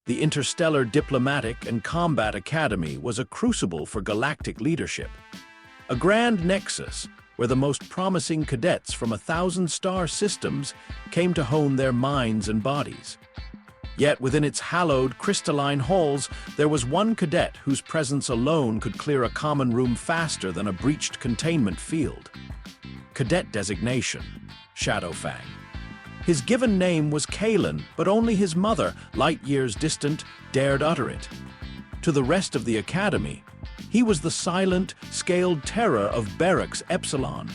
The Interstellar Diplomatic and Combat Academy was a crucible for galactic leadership, a grand nexus where the most promising cadets from 1,000-star systems came to hone their minds and bodies. Yet within its hallowed, crystalline halls, there was one cadet whose presence alone could clear a common room faster than a breached containment field. Cadet designation, Shadowfang. His given name was Kalen, but only his mother, light years distant, dared utter it. To the rest of the academy, he was the silent, scaled terror of Barracks Epsilon.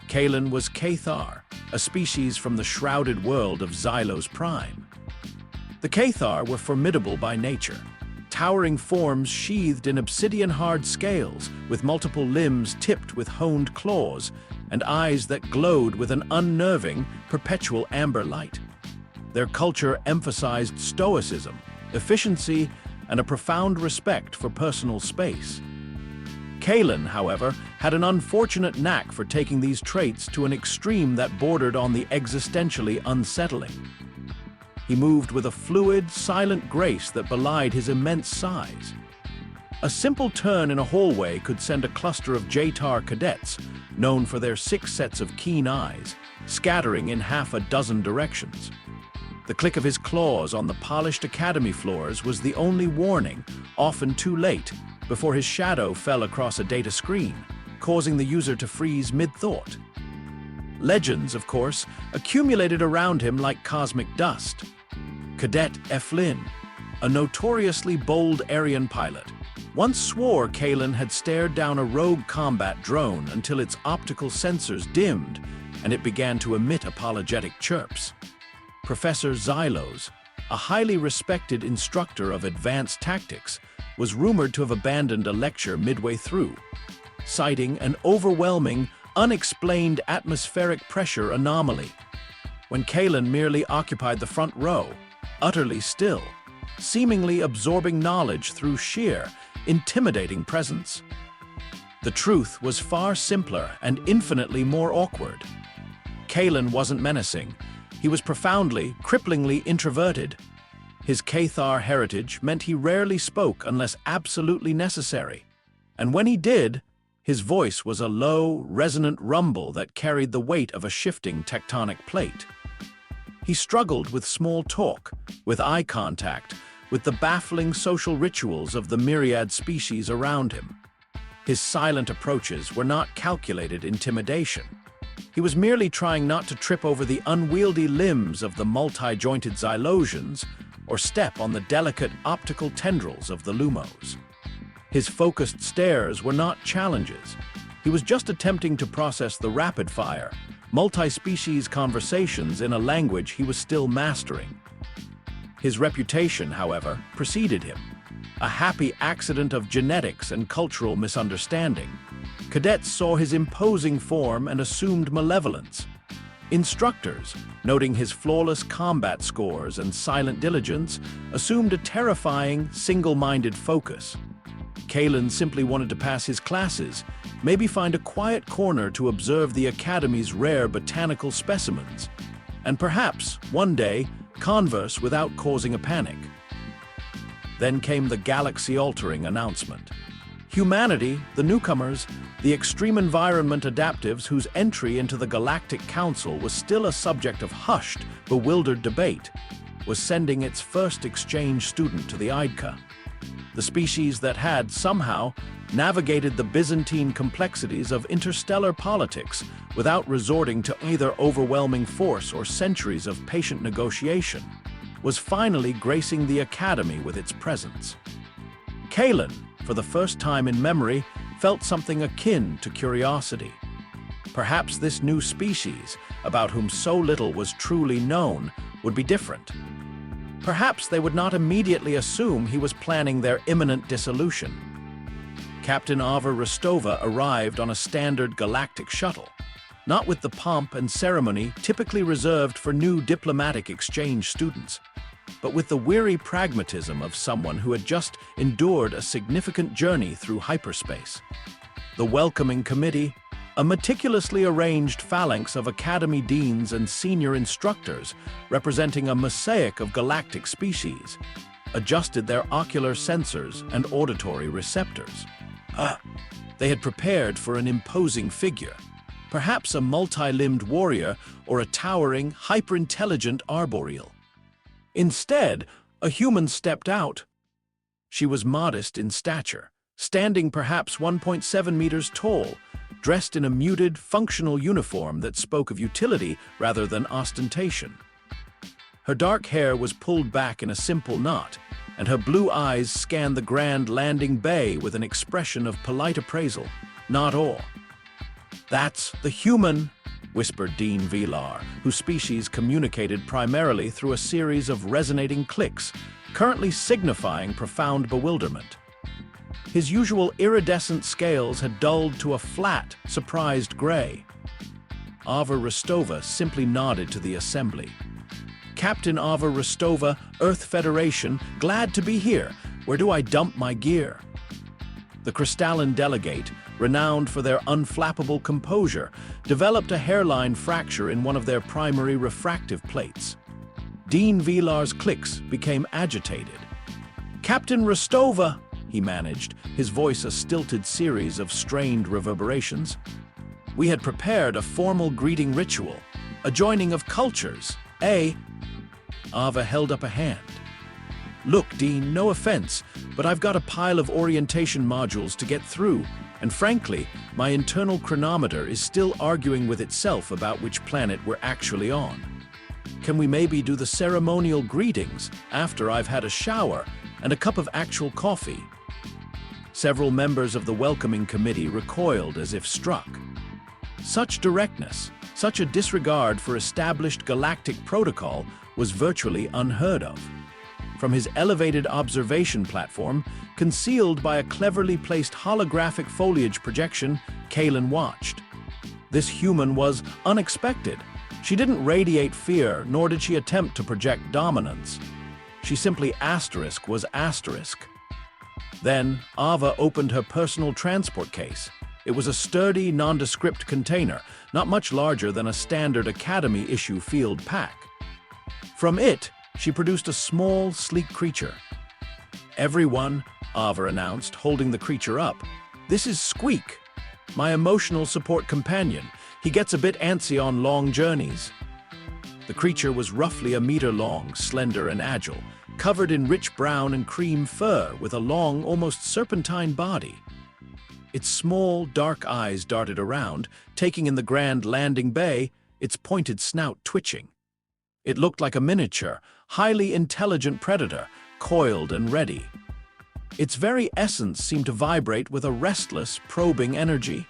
Kalen was Cathar, a species from the shrouded world of Xylos Prime. The Cathar were formidable by nature, towering forms sheathed in obsidian-hard scales, with multiple limbs tipped with honed claws, and eyes that glowed with an unnerving, perpetual amber light. Their culture emphasized stoicism, efficiency, and a profound respect for personal space. Kalen, however, had an unfortunate knack for taking these traits to an extreme that bordered on the existentially unsettling. He moved with a fluid, silent grace that belied his immense size. A simple turn in a hallway could send a cluster of JTAR cadets, known for their 6 sets of keen eyes, scattering in half a dozen directions. The click of his claws on the polished academy floors was the only warning, often too late, before his shadow fell across a data screen, causing the user to freeze mid-thought. Legends, of course, accumulated around him like cosmic dust. Cadet Eflin, a notoriously bold Aryan pilot, once swore Kalen had stared down a rogue combat drone until its optical sensors dimmed and it began to emit apologetic chirps. Professor Xylos, a highly respected instructor of advanced tactics, was rumored to have abandoned a lecture midway through, citing an overwhelming, unexplained atmospheric pressure anomaly. When Kalen merely occupied the front row, utterly still, seemingly absorbing knowledge through sheer, intimidating presence. The truth was far simpler and infinitely more awkward. Kalen wasn't menacing. He was profoundly, cripplingly introverted. His Cathar heritage meant he rarely spoke unless absolutely necessary. And when he did, his voice was a low, resonant rumble that carried the weight of a shifting tectonic plate. He struggled with small talk, with eye contact, with the baffling social rituals of the myriad species around him. His silent approaches were not calculated intimidation. He was merely trying not to trip over the unwieldy limbs of the multi-jointed Xylosians or step on the delicate optical tendrils of the Lumos. His focused stares were not challenges. He was just attempting to process the rapid-fire, multi-species conversations in a language he was still mastering. His reputation, however, preceded him, a happy accident of genetics and cultural misunderstanding. Cadets saw his imposing form and assumed malevolence. Instructors, noting his flawless combat scores and silent diligence, assumed a terrifying, single-minded focus. Kalen simply wanted to pass his classes, maybe find a quiet corner to observe the Academy's rare botanical specimens, and perhaps, one day, converse without causing a panic. Then came the galaxy-altering announcement. Humanity, the newcomers, the extreme environment adaptives whose entry into the Galactic Council was still a subject of hushed, bewildered debate, was sending its first exchange student to the IDCA. The species that had, somehow, navigated the Byzantine complexities of interstellar politics without resorting to either overwhelming force or centuries of patient negotiation, was finally gracing the Academy with its presence. Kalen, for the first time in memory, felt something akin to curiosity. Perhaps this new species, about whom so little was truly known, would be different. Perhaps they would not immediately assume he was planning their imminent dissolution. Captain Ava Rostova arrived on a standard galactic shuttle, not with the pomp and ceremony typically reserved for new diplomatic exchange students, but with the weary pragmatism of someone who had just endured a significant journey through hyperspace. The welcoming committee, A meticulously arranged phalanx of Academy deans and senior instructors, representing a mosaic of galactic species, adjusted their ocular sensors and auditory receptors. They had prepared for an imposing figure, perhaps a multi-limbed warrior or a towering, hyper-intelligent arboreal. Instead, a human stepped out. She was modest in stature, standing perhaps 1.7 meters tall, dressed in a muted, functional uniform that spoke of utility rather than ostentation. Her dark hair was pulled back in a simple knot, and her blue eyes scanned the grand landing bay with an expression of polite appraisal, not awe. "That's the human," whispered Dean Velar, whose species communicated primarily through a series of resonating clicks, currently signifying profound bewilderment. His usual iridescent scales had dulled to a flat, surprised gray. Ava Rostova simply nodded to the assembly. "Captain Ava Rostova, Earth Federation, glad to be here. Where do I dump my gear?" The crystalline delegate, renowned for their unflappable composure, developed a hairline fracture in one of their primary refractive plates. Dean Velar's clicks became agitated. "Captain Rostova," he managed, his voice a stilted series of strained reverberations. "We had prepared a formal greeting ritual, a joining of cultures, eh?" Ava held up a hand. "Look, Dean, no offense, but I've got a pile of orientation modules to get through, and frankly, my internal chronometer is still arguing with itself about which planet we're actually on. Can we maybe do the ceremonial greetings after I've had a shower and a cup of actual coffee?" Several members of the welcoming committee recoiled as if struck. Such directness, such a disregard for established galactic protocol was virtually unheard of. From his elevated observation platform, concealed by a cleverly placed holographic foliage projection, Kaelin watched. This human was unexpected. She didn't radiate fear, nor did she attempt to project dominance. She simply was asterisk. Then, Ava opened her personal transport case. It was a sturdy, nondescript container, not much larger than a standard Academy-issue field pack. From it, she produced a small, sleek creature. "Everyone," Ava announced, holding the creature up, "this is Squeak, my emotional support companion. He gets a bit antsy on long journeys." The creature was roughly a meter long, slender and agile, covered in rich brown and cream fur with a long, almost serpentine body. Its small, dark eyes darted around, taking in the grand landing bay, its pointed snout twitching. It looked like a miniature, highly intelligent predator, coiled and ready. Its very essence seemed to vibrate with a restless, probing energy.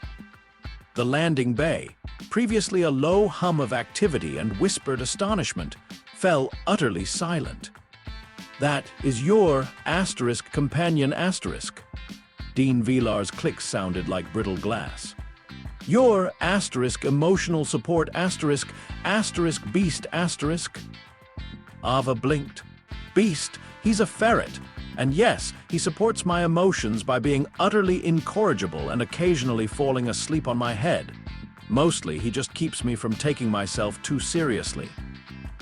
The landing bay, previously a low hum of activity and whispered astonishment, fell utterly silent. "That is your companion asterisk." Dean Velar's clicks sounded like brittle glass. "Your emotional support beast asterisk." Ava blinked. "Beast, he's a ferret. And yes, he supports my emotions by being utterly incorrigible and occasionally falling asleep on my head. Mostly, he just keeps me from taking myself too seriously."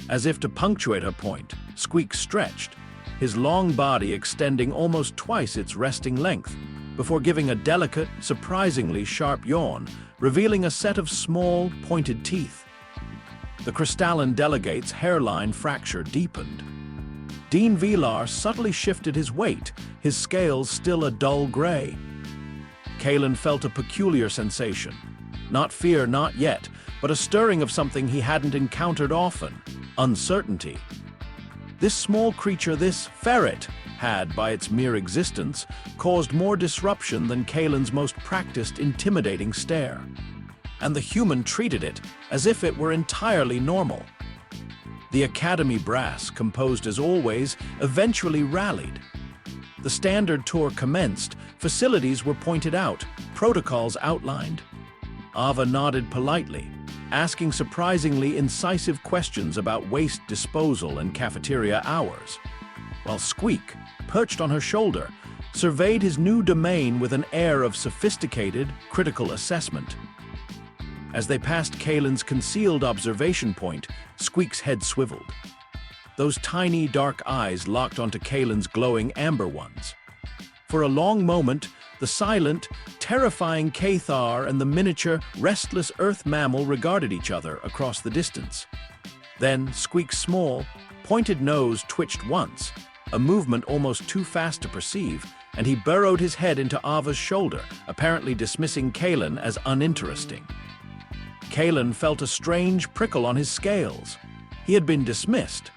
As if to punctuate her point, Squeak stretched, his long body extending almost twice its resting length, before giving a delicate, surprisingly sharp yawn, revealing a set of small, pointed teeth. The crystalline delegate's hairline fracture deepened. Dean Velar subtly shifted his weight, his scales still a dull gray. Kaelin felt a peculiar sensation. Not fear, not yet, but a stirring of something he hadn't encountered often: uncertainty. This small creature, this ferret, had, by its mere existence, caused more disruption than Kaelin's most practiced intimidating stare. And the human treated it as if it were entirely normal. The Academy brass, composed as always, eventually rallied. The standard tour commenced, facilities were pointed out, protocols outlined. Ava nodded politely, asking surprisingly incisive questions about waste disposal and cafeteria hours, while Squeak, perched on her shoulder, surveyed his new domain with an air of sophisticated, critical assessment. As they passed Kalen's concealed observation point, Squeak's head swiveled. Those tiny, dark eyes locked onto Kalen's glowing amber ones. For a long moment, the silent, terrifying Cathar and the miniature, restless earth mammal regarded each other across the distance. Then Squeak's small, pointed nose twitched once, a movement almost too fast to perceive, and he burrowed his head into Ava's shoulder, apparently dismissing Kalen as uninteresting. Kalen felt a strange prickle on his scales. He had been dismissed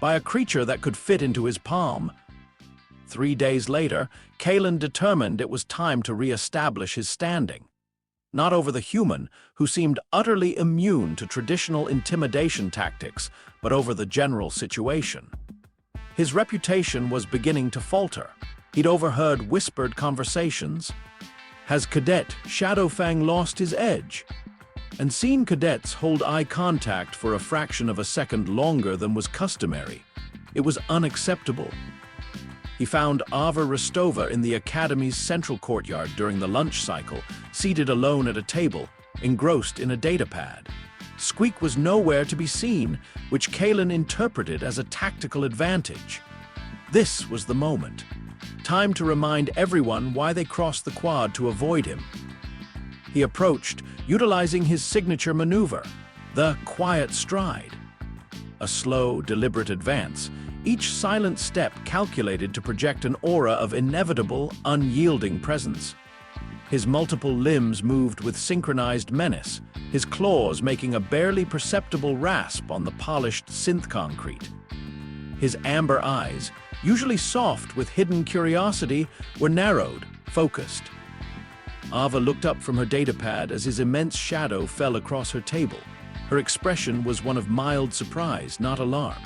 by a creature that could fit into his palm. 3 days later, Kalen determined it was time to re-establish his standing. Not over the human, who seemed utterly immune to traditional intimidation tactics, but over the general situation. His reputation was beginning to falter. He'd overheard whispered conversations. Has Cadet Shadowfang lost his edge? And seen cadets hold eye contact for a fraction of a second longer than was customary. It was unacceptable. He found Ava Rostova in the Academy's central courtyard during the lunch cycle, seated alone at a table, engrossed in a datapad. Squeak was nowhere to be seen, which Kalen interpreted as a tactical advantage. This was the moment. Time to remind everyone why they crossed the quad to avoid him. He approached, utilizing his signature maneuver, the quiet stride. A slow, deliberate advance, each silent step calculated to project an aura of inevitable, unyielding presence. His multiple limbs moved with synchronized menace, his claws making a barely perceptible rasp on the polished synth concrete. His amber eyes, usually soft with hidden curiosity, were narrowed, focused. Ava looked up from her datapad as his immense shadow fell across her table. Her expression was one of mild surprise, not alarm.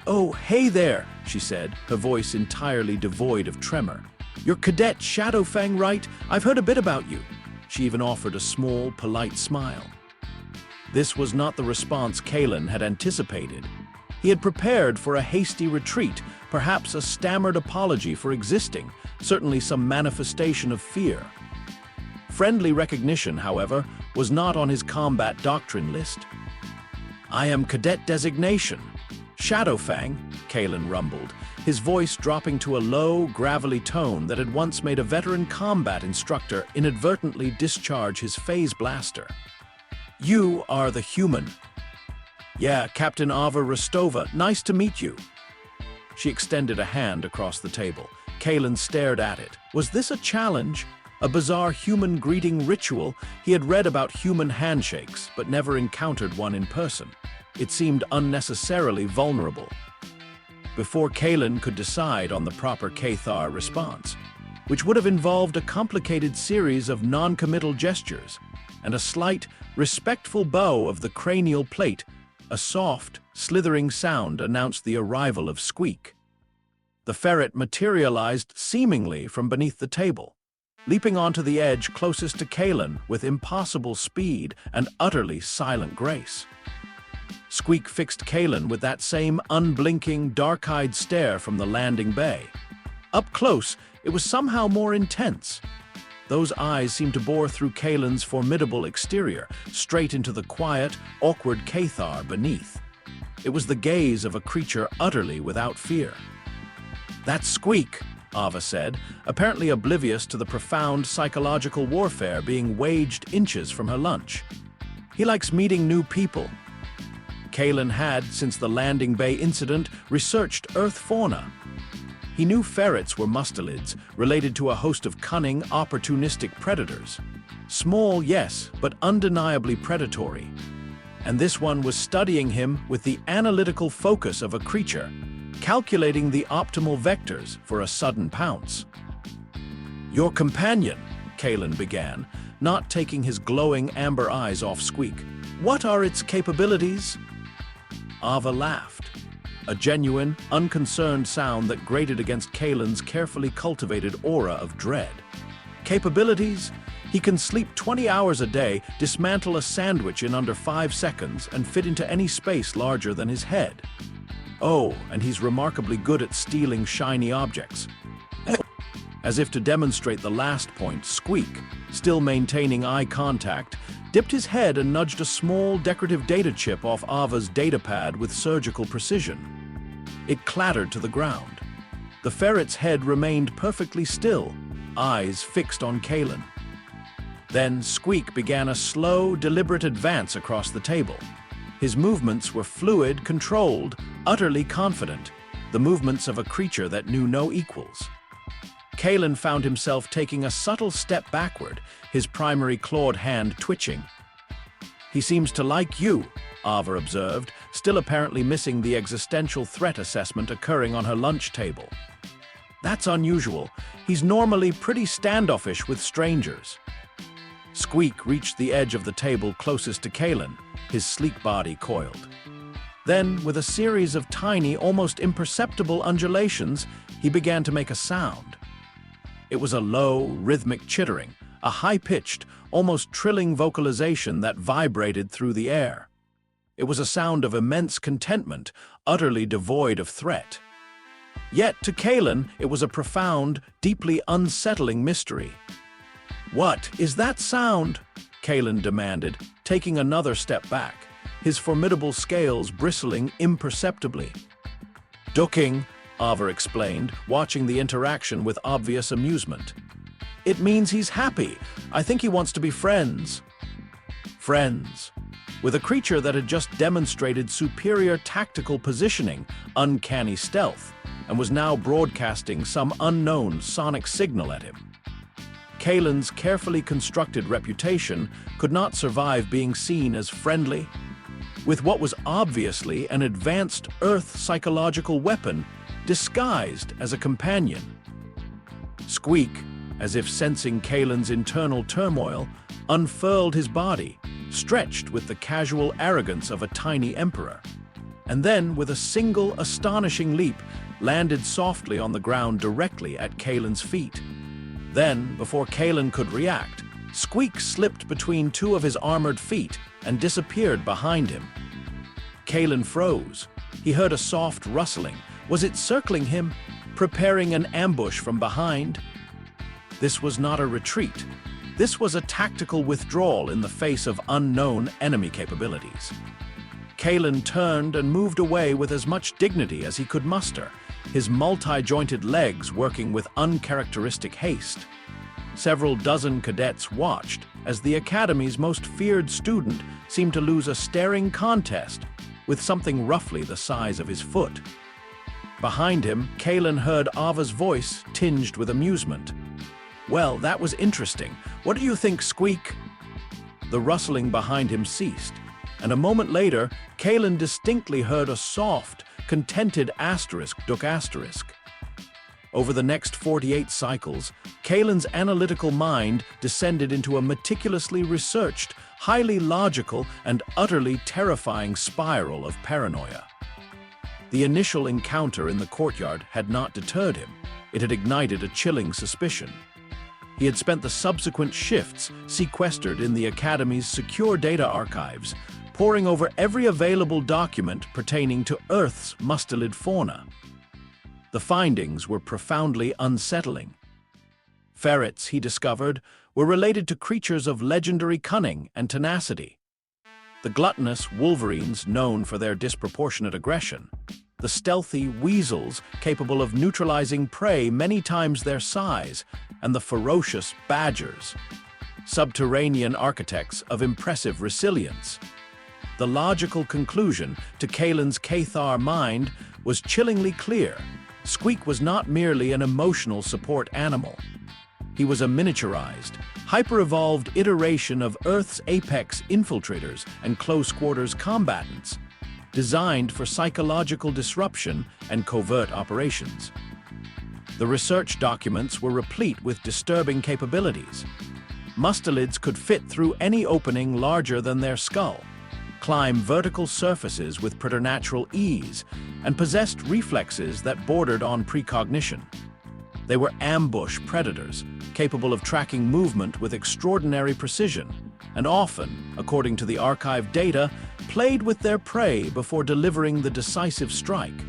"Oh, hey there," she said, her voice entirely devoid of tremor. "You're Cadet Shadowfang, right? I've heard a bit about you." She even offered a small, polite smile. This was not the response Kalen had anticipated. He had prepared for a hasty retreat, perhaps a stammered apology for existing, certainly some manifestation of fear. Friendly recognition, however, was not on his combat doctrine list. "I am Cadet Designation. Shadowfang," Kalen rumbled, his voice dropping to a low, gravelly tone that had once made a veteran combat instructor inadvertently discharge his phase blaster. "You are the human." "Yeah, Captain Ava Rostova, nice to meet you." She extended a hand across the table. Kalen stared at it. Was this a challenge? A bizarre human greeting ritual? He had read about human handshakes, but never encountered one in person. It seemed unnecessarily vulnerable. Before Kalen could decide on the proper Cathar response, which would have involved a complicated series of non-committal gestures and a slight, respectful bow of the cranial plate, a soft, slithering sound announced the arrival of Squeak. The ferret materialized seemingly from beneath the table, leaping onto the edge closest to Kalen with impossible speed and utterly silent grace. Squeak fixed Kalen with that same unblinking, dark-eyed stare from the landing bay. Up close, it was somehow more intense. Those eyes seemed to bore through Kalen's formidable exterior, straight into the quiet, awkward Cathar beneath. It was the gaze of a creature utterly without fear. "That's Squeak," Ava said, apparently oblivious to the profound psychological warfare being waged inches from her lunch. "He likes meeting new people." Kalen had, since the landing bay incident, researched Earth fauna. He knew ferrets were mustelids, related to a host of cunning, opportunistic predators. Small, yes, but undeniably predatory. And this one was studying him with the analytical focus of a creature, calculating the optimal vectors for a sudden pounce. "Your companion," Kalen began, not taking his glowing amber eyes off Squeak. "What are its capabilities?" Ava laughed, a genuine, unconcerned sound that grated against Kalen's carefully cultivated aura of dread. "Capabilities? He can sleep 20 hours a day, dismantle a sandwich in under 5 seconds, and fit into any space larger than his head. Oh, and he's remarkably good at stealing shiny objects." As if to demonstrate the last point, Squeak, still maintaining eye contact, dipped his head and nudged a small decorative data chip off Ava's datapad with surgical precision. It clattered to the ground. The ferret's head remained perfectly still, eyes fixed on Kalen. Then Squeak began a slow, deliberate advance across the table. His movements were fluid, controlled, utterly confident, the movements of a creature that knew no equals. Kalen found himself taking a subtle step backward, his primary clawed hand twitching. "He seems to like you," Ava observed, still apparently missing the existential threat assessment occurring on her lunch table. "That's unusual. He's normally pretty standoffish with strangers." Squeak reached the edge of the table closest to Kalen, his sleek body coiled. Then, with a series of tiny, almost imperceptible undulations, he began to make a sound. It was a low, rhythmic chittering, a high-pitched, almost trilling vocalization that vibrated through the air. It was a sound of immense contentment, utterly devoid of threat. Yet, to Kalen, it was a profound, deeply unsettling mystery. "What is that sound?" Kalen demanded, taking another step back, his formidable scales bristling imperceptibly. "Ducking," Ava explained, watching the interaction with obvious amusement. "It means he's happy. I think he wants to be friends." Friends. With a creature that had just demonstrated superior tactical positioning, uncanny stealth, and was now broadcasting some unknown sonic signal at him. Kalen's carefully constructed reputation could not survive being seen as friendly. With what was obviously an advanced Earth psychological weapon disguised as a companion. Squeak, as if sensing Kalen's internal turmoil, unfurled his body, stretched with the casual arrogance of a tiny emperor, and then, with a single astonishing leap, landed softly on the ground directly at Kalen's feet. Then, before Kalen could react, Squeak slipped between two of his armored feet and disappeared behind him. Kalen froze. He heard a soft rustling. Was it circling him, preparing an ambush from behind? This was not a retreat. This was a tactical withdrawal in the face of unknown enemy capabilities. Kalen turned and moved away with as much dignity as he could muster, his multi-jointed legs working with uncharacteristic haste. Several dozen cadets watched as the Academy's most feared student seemed to lose a staring contest with something roughly the size of his foot. Behind him, Kalen heard Ava's voice tinged with amusement. "Well, that was interesting. What do you think, Squeak?" The rustling behind him ceased, and a moment later, Kalen distinctly heard a soft, contented asterisk, duck asterisk. Over the next 48 cycles, Kalen's analytical mind descended into a meticulously researched, highly logical, and utterly terrifying spiral of paranoia. The initial encounter in the courtyard had not deterred him. It had ignited a chilling suspicion. He had spent the subsequent shifts sequestered in the Academy's secure data archives, poring over every available document pertaining to Earth's mustelid fauna. The findings were profoundly unsettling. Ferrets, he discovered, were related to creatures of legendary cunning and tenacity. The gluttonous wolverines known for their disproportionate aggression, the stealthy weasels capable of neutralizing prey many times their size, and the ferocious badgers, subterranean architects of impressive resilience. The logical conclusion to Kalen's Cathar mind was chillingly clear. Squeak was not merely an emotional support animal. He was a miniaturized, hyper-evolved iteration of Earth's apex infiltrators and close-quarters combatants, designed for psychological disruption and covert operations. The research documents were replete with disturbing capabilities. Mustelids could fit through any opening larger than their skull, climb vertical surfaces with preternatural ease, and possessed reflexes that bordered on precognition. They were ambush predators, capable of tracking movement with extraordinary precision, and often, according to the archived data, played with their prey before delivering the decisive strike.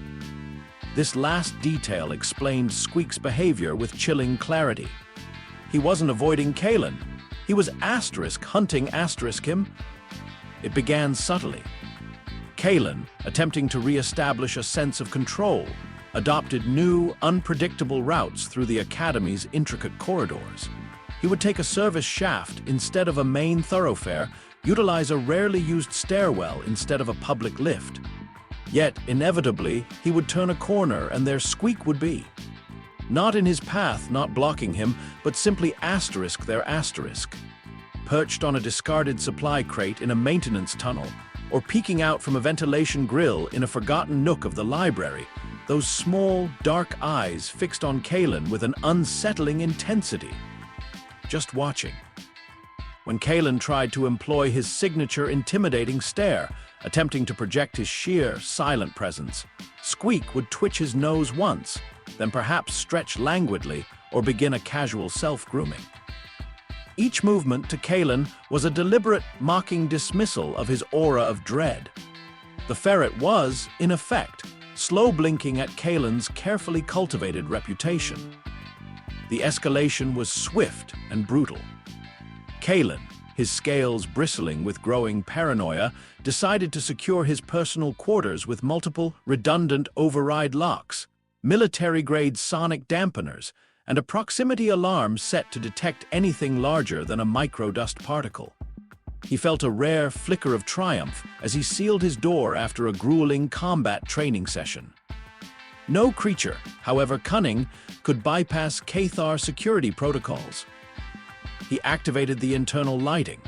This last detail explained Squeak's behavior with chilling clarity. He wasn't avoiding Kalen. He was hunting him. It began subtly. Kalen, attempting to re-establish a sense of control, adopted new, unpredictable routes through the Academy's intricate corridors. He would take a service shaft instead of a main thoroughfare, utilize a rarely used stairwell instead of a public lift. Yet, inevitably, he would turn a corner and there Squeak would be. Not in his path, not blocking him, but simply their asterisk. Perched on a discarded supply crate in a maintenance tunnel, or peeking out from a ventilation grill in a forgotten nook of the library, those small, dark eyes fixed on Kalen with an unsettling intensity. Just watching. When Kalen tried to employ his signature intimidating stare, attempting to project his sheer, silent presence, Squeak would twitch his nose once, then perhaps stretch languidly or begin a casual self-grooming. Each movement to Kalen was a deliberate, mocking dismissal of his aura of dread. The ferret was, in effect, slow blinking at Kalen's carefully cultivated reputation. The escalation was swift and brutal. Kalen, his scales bristling with growing paranoia, decided to secure his personal quarters with multiple, redundant override locks, military-grade sonic dampeners, and a proximity alarm set to detect anything larger than a microdust particle. He felt a rare flicker of triumph as he sealed his door after a grueling combat training session. No creature, however cunning, could bypass Cathar security protocols. He activated the internal lighting,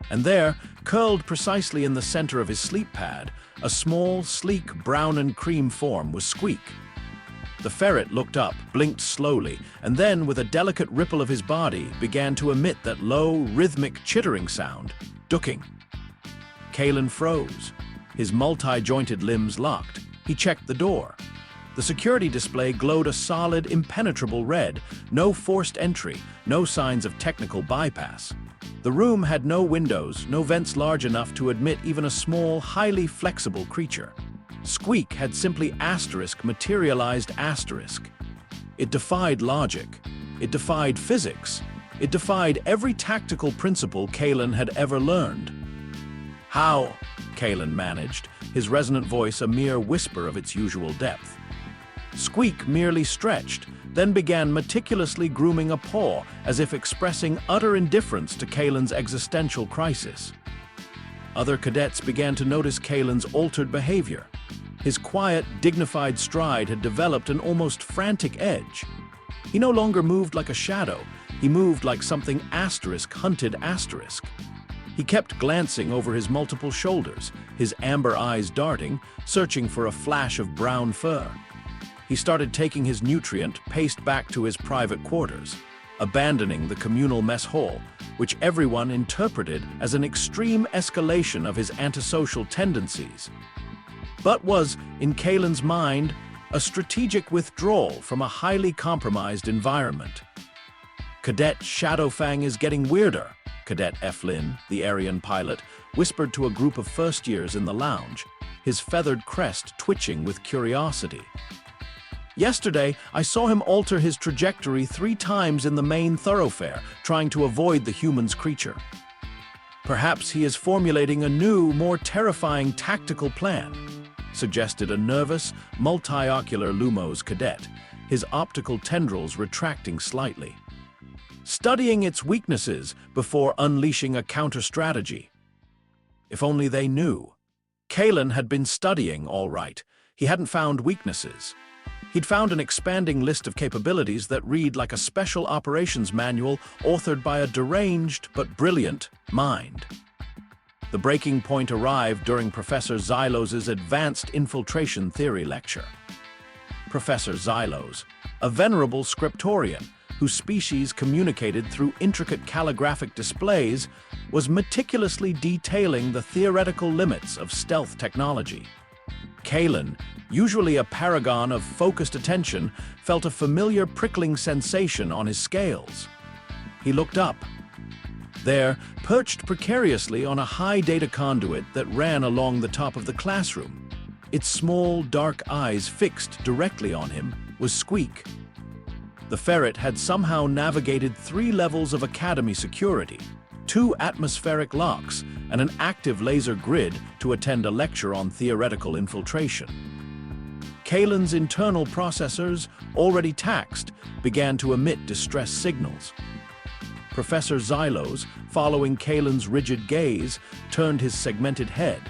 and there, curled precisely in the center of his sleep pad, a small, sleek brown and cream form was Squeak. The ferret looked up, blinked slowly, and then, with a delicate ripple of his body, began to emit that low, rhythmic chittering sound, ducking. Kalen froze. His multi-jointed limbs locked. He checked the door. The security display glowed a solid, impenetrable red, no forced entry, no signs of technical bypass. The room had no windows, no vents large enough to admit even a small, highly flexible creature. Squeak had simply materialized. It defied logic. It defied physics. It defied every tactical principle Kalen had ever learned. How? Kalen managed, his resonant voice a mere whisper of its usual depth. Squeak merely stretched, then began meticulously grooming a paw as if expressing utter indifference to Kalen's existential crisis. Other cadets began to notice Kalen's altered behavior. His quiet, dignified stride had developed an almost frantic edge. He no longer moved like a shadow, he moved like something hunted. He kept glancing over his multiple shoulders, his amber eyes darting, searching for a flash of brown fur. He started taking his nutrient paced back to his private quarters, abandoning the communal mess hall, which everyone interpreted as an extreme escalation of his antisocial tendencies, but was, in Kalen's mind, a strategic withdrawal from a highly compromised environment. Cadet Shadowfang is getting weirder, Cadet Eflin, the Aryan pilot, whispered to a group of first-years in the lounge, his feathered crest twitching with curiosity. Yesterday, I saw him alter his trajectory 3 times in the main thoroughfare, trying to avoid the human's creature. Perhaps he is formulating a new, more terrifying tactical plan, suggested a nervous, multi-ocular Lumos cadet, his optical tendrils retracting slightly. Studying its weaknesses before unleashing a counter-strategy. If only they knew. Kalen had been studying, all right. He hadn't found weaknesses. He'd found an expanding list of capabilities that read like a special operations manual authored by a deranged but brilliant mind. The breaking point arrived during Professor Xylos's Advanced Infiltration Theory lecture. Professor Xylos, a venerable scriptorian whose species communicated through intricate calligraphic displays, was meticulously detailing the theoretical limits of stealth technology. Kalen, usually a paragon of focused attention, felt a familiar prickling sensation on his scales. He looked up. There, perched precariously on a high data conduit that ran along the top of the classroom, its small, dark eyes fixed directly on him, was Squeak. The ferret had somehow navigated 3 levels of Academy security, 2 atmospheric locks, and an active laser grid to attend a lecture on theoretical infiltration. Kalen's internal processors, already taxed, began to emit distress signals. Professor Xylos, following Kalen's rigid gaze, turned his segmented head.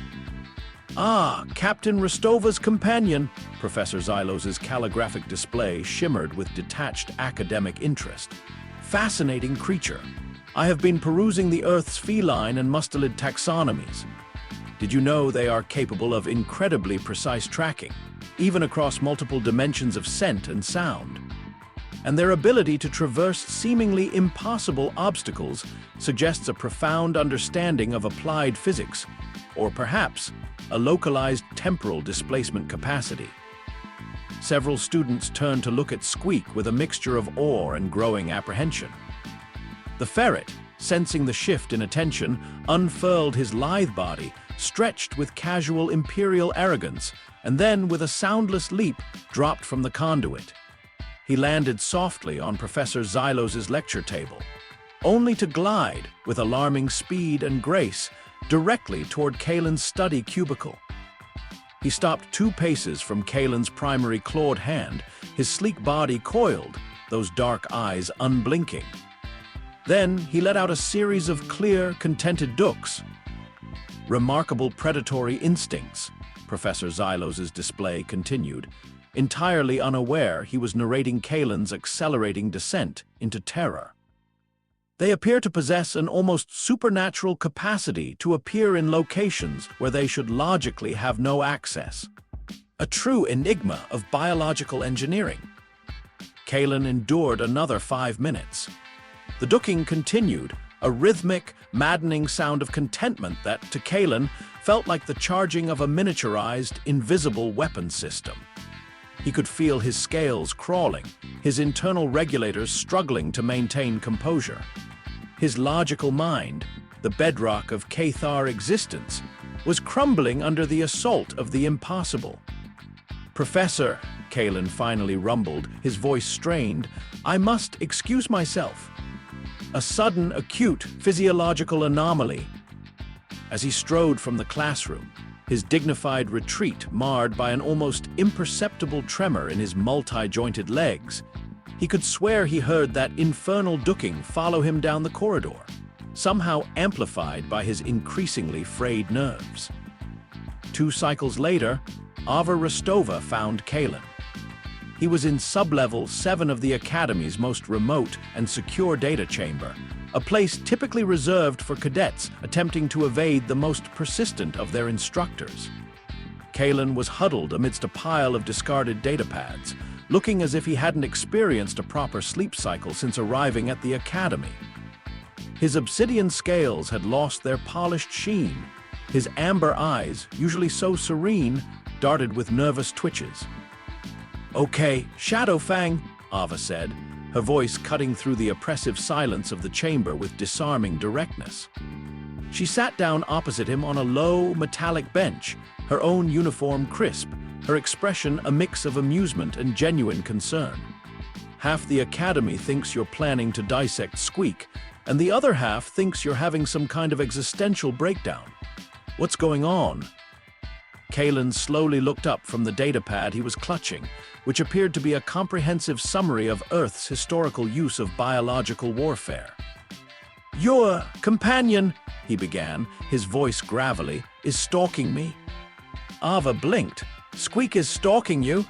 "Ah, Captain Rostova's companion!" Professor Xylos's calligraphic display shimmered with detached academic interest. "Fascinating creature. I have been perusing the Earth's feline and mustelid taxonomies. Did you know they are capable of incredibly precise tracking, even across multiple dimensions of scent and sound? And their ability to traverse seemingly impossible obstacles suggests a profound understanding of applied physics, or perhaps a localized temporal displacement capacity." Several students turned to look at Squeak with a mixture of awe and growing apprehension. The ferret, sensing the shift in attention, unfurled his lithe body, stretched with casual imperial arrogance, and then, with a soundless leap, dropped from the conduit. He landed softly on Professor Xylos's lecture table, only to glide, with alarming speed and grace, directly toward Kalen's study cubicle. He stopped 2 paces from Kalen's primary clawed hand, his sleek body coiled, those dark eyes unblinking. Then he let out a series of clear, contented dooks. "Remarkable predatory instincts," Professor Xylos's display continued, entirely unaware he was narrating Kalen's accelerating descent into terror. "They appear to possess an almost supernatural capacity to appear in locations where they should logically have no access. A true enigma of biological engineering." Kalen endured another 5 minutes. The dooking continued, a rhythmic, maddening sound of contentment that, to Kalen, felt like the charging of a miniaturized, invisible weapon system. He could feel his scales crawling, his internal regulators struggling to maintain composure. His logical mind, the bedrock of Cathar existence, was crumbling under the assault of the impossible. "Professor," Kalen finally rumbled, his voice strained, "I must excuse myself. A sudden, acute physiological anomaly." As he strode from the classroom, his dignified retreat marred by an almost imperceptible tremor in his multi-jointed legs, he could swear he heard that infernal dooking follow him down the corridor, somehow amplified by his increasingly frayed nerves. 2 cycles later, Ava Rostova found Kalen. He was in Sublevel 7 of the Academy's most remote and secure data chamber, a place typically reserved for cadets attempting to evade the most persistent of their instructors. Kalen was huddled amidst a pile of discarded datapads, looking as if he hadn't experienced a proper sleep cycle since arriving at the Academy. His obsidian scales had lost their polished sheen. His amber eyes, usually so serene, darted with nervous twitches. "Okay, Shadowfang," Ava said, her voice cutting through the oppressive silence of the chamber with disarming directness. She sat down opposite him on a low, metallic bench, her own uniform crisp, her expression a mix of amusement and genuine concern. "Half the Academy thinks you're planning to dissect Squeak, and the other half thinks you're having some kind of existential breakdown. What's going on?" Kalen slowly looked up from the datapad he was clutching, which appeared to be a comprehensive summary of Earth's historical use of biological warfare. "Your companion," he began, his voice gravelly, "is stalking me." Ava blinked. "Squeak is stalking you?"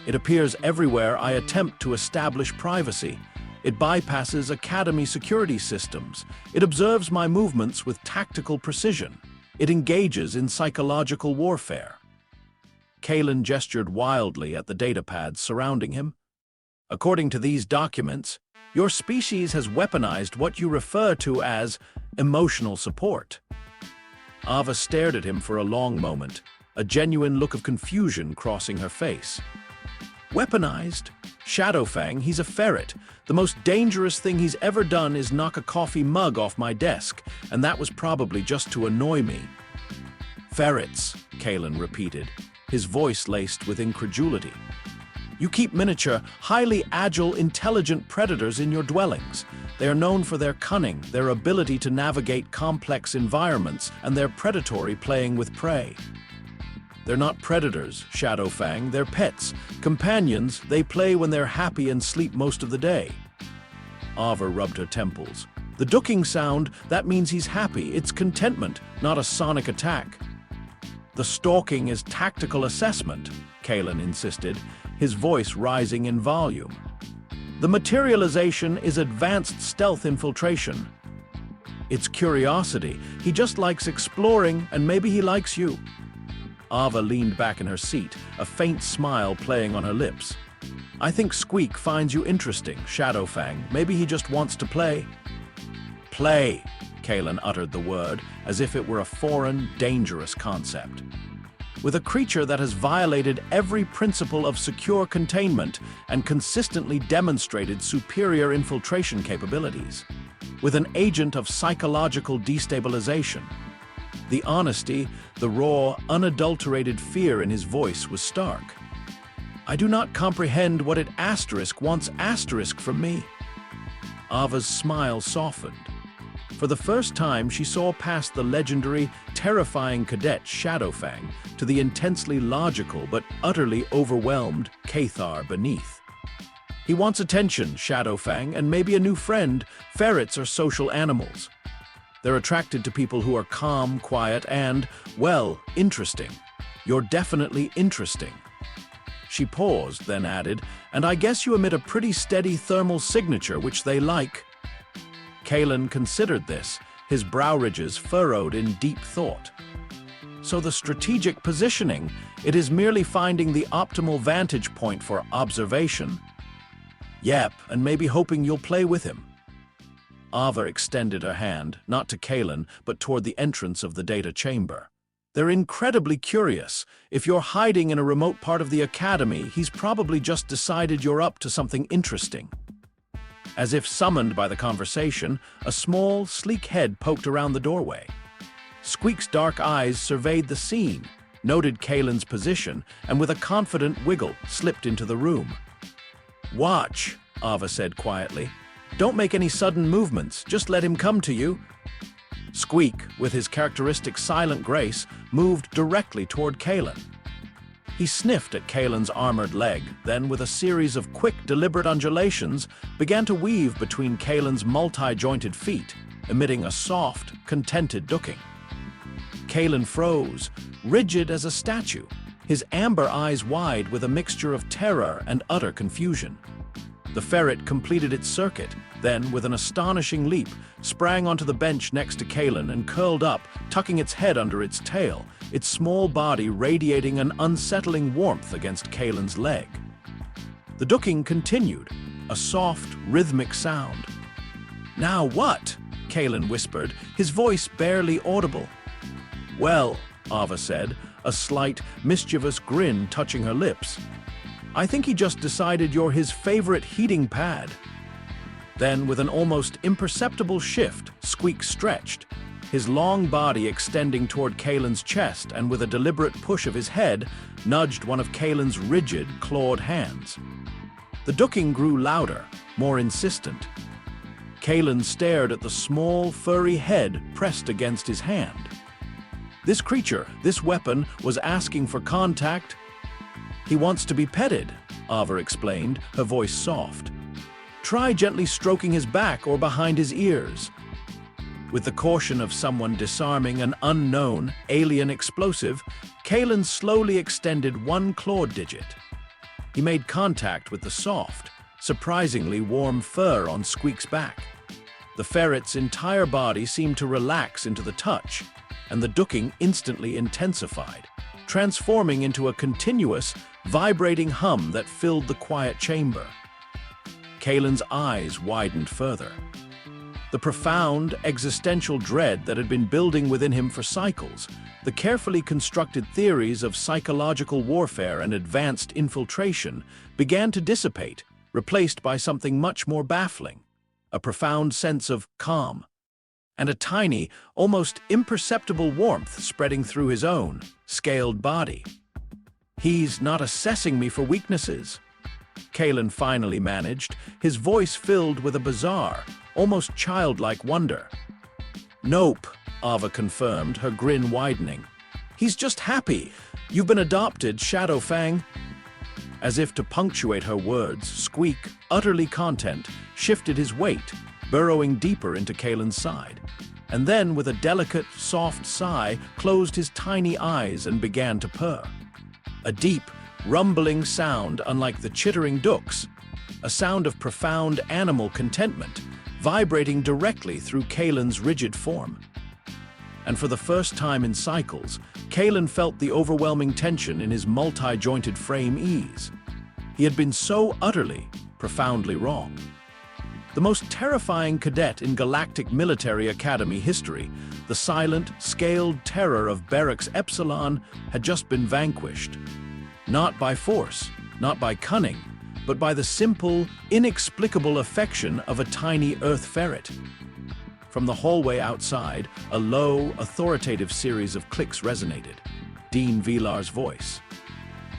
"It appears everywhere I attempt to establish privacy. It bypasses Academy security systems. It observes my movements with tactical precision. It engages in psychological warfare." Kalen gestured wildly at the datapads surrounding him. "According to these documents, your species has weaponized what you refer to as emotional support." Ava stared at him for a long moment, a genuine look of confusion crossing her face. "Weaponized? Shadowfang, he's a ferret. The most dangerous thing he's ever done is knock a coffee mug off my desk, and that was probably just to annoy me." "Ferrets," Kalen repeated, his voice laced with incredulity. You keep miniature, highly agile, intelligent predators in your dwellings. They are known for their cunning, their ability to navigate complex environments, and their predatory playing with prey. They're not predators, Shadowfang, they're pets. Companions, they play when they're happy and sleep most of the day. Ava rubbed her temples. The ducking sound, that means he's happy. It's contentment, not a sonic attack. The stalking is tactical assessment, Kalen insisted, his voice rising in volume. The materialization is advanced stealth infiltration. It's curiosity. He just likes exploring, and maybe he likes you. Ava leaned back in her seat, a faint smile playing on her lips. I think Squeak finds you interesting, Shadowfang. Maybe he just wants to play. Play, Kalen uttered the word, as if it were a foreign, dangerous concept. With a creature that has violated every principle of secure containment and consistently demonstrated superior infiltration capabilities. With an agent of psychological destabilization. The honesty, the raw, unadulterated fear in his voice was stark. I do not comprehend what it wants from me. Ava's smile softened. For the first time, she saw past the legendary, terrifying cadet Shadowfang to the intensely logical but utterly overwhelmed Cathar beneath. He wants attention, Shadowfang, and maybe a new friend. Ferrets are social animals. They're attracted to people who are calm, quiet, and, well, interesting. You're definitely interesting. She paused, then added, and I guess you emit a pretty steady thermal signature which they like. Kalen considered this, his brow ridges furrowed in deep thought. So the strategic positioning, it is merely finding the optimal vantage point for observation. Yep, and maybe hoping you'll play with him. Ava extended her hand, not to Kalen, but toward the entrance of the data chamber. They're incredibly curious. If you're hiding in a remote part of the academy, he's probably just decided you're up to something interesting. As if summoned by the conversation, a small, sleek head poked around the doorway. Squeak's dark eyes surveyed the scene, noted Kalen's position, and with a confident wiggle, slipped into the room. Watch, Ava said quietly. Don't make any sudden movements, just let him come to you. Squeak, with his characteristic silent grace, moved directly toward Kalen. He sniffed at Kalen's armored leg, then with a series of quick, deliberate undulations, began to weave between Kalen's multi-jointed feet, emitting a soft, contented ducking. Kalen froze, rigid as a statue, his amber eyes wide with a mixture of terror and utter confusion. The ferret completed its circuit, then, with an astonishing leap, sprang onto the bench next to Kalen and curled up, tucking its head under its tail, its small body radiating an unsettling warmth against Kalen's leg. The ducking continued, a soft, rhythmic sound. Now what? Kalen whispered, his voice barely audible. Well, Ava said, a slight, mischievous grin touching her lips. I think he just decided you're his favorite heating pad. Then, with an almost imperceptible shift, Squeak stretched, his long body extending toward Kalen's chest and with a deliberate push of his head, nudged one of Kalen's rigid, clawed hands. The ducking grew louder, more insistent. Kalen stared at the small, furry head pressed against his hand. This creature, this weapon, was asking for contact. He wants to be petted, Ava explained, her voice soft. Try gently stroking his back or behind his ears. With the caution of someone disarming an unknown, alien explosive, Kalen slowly extended one clawed digit. He made contact with the soft, surprisingly warm fur on Squeak's back. The ferret's entire body seemed to relax into the touch, and the ducking instantly intensified, transforming into a continuous, vibrating hum that filled the quiet chamber. Kalen's eyes widened further. The profound, existential dread that had been building within him for cycles, the carefully constructed theories of psychological warfare and advanced infiltration began to dissipate, replaced by something much more baffling, a profound sense of calm, and a tiny, almost imperceptible warmth spreading through his own, scaled body. He's not assessing me for weaknesses. Kalen finally managed, his voice filled with a bizarre, almost childlike wonder. Nope, Ava confirmed, her grin widening. He's just happy. You've been adopted, Shadow Fang. As if to punctuate her words, Squeak, utterly content, shifted his weight, burrowing deeper into Kalen's side. And then, with a delicate, soft sigh, closed his tiny eyes and began to purr. A deep, rumbling sound unlike the chittering dooks, a sound of profound animal contentment, vibrating directly through Kalen's rigid form. And for the first time in cycles, Kalen felt the overwhelming tension in his multi-jointed frame ease. He had been so utterly, profoundly wrong. The most terrifying cadet in Galactic Military Academy history, the silent, scaled terror of Barracks Epsilon, had just been vanquished. Not by force, not by cunning, but by the simple, inexplicable affection of a tiny Earth ferret. From the hallway outside, a low, authoritative series of clicks resonated. Dean Vilar's voice.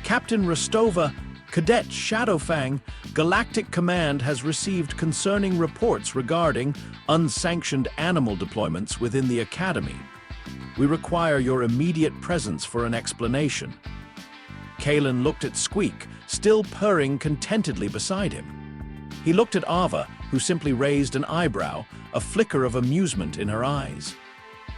Captain Rostova, Cadet Shadowfang, Galactic Command has received concerning reports regarding unsanctioned animal deployments within the Academy. We require your immediate presence for an explanation. Kalen looked at Squeak, still purring contentedly beside him. He looked at Ava, who simply raised an eyebrow, a flicker of amusement in her eyes.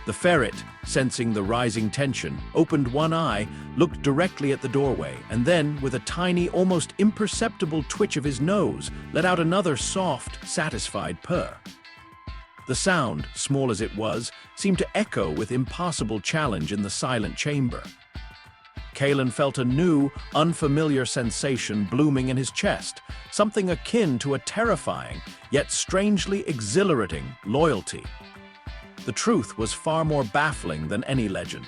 The ferret, sensing the rising tension, opened one eye, looked directly at the doorway, and then, with a tiny, almost imperceptible twitch of his nose, let out another soft, satisfied purr. The sound, small as it was, seemed to echo with impossible challenge in the silent chamber. Kalen felt a new, unfamiliar sensation blooming in his chest, something akin to a terrifying, yet strangely exhilarating, loyalty. The truth was far more baffling than any legend,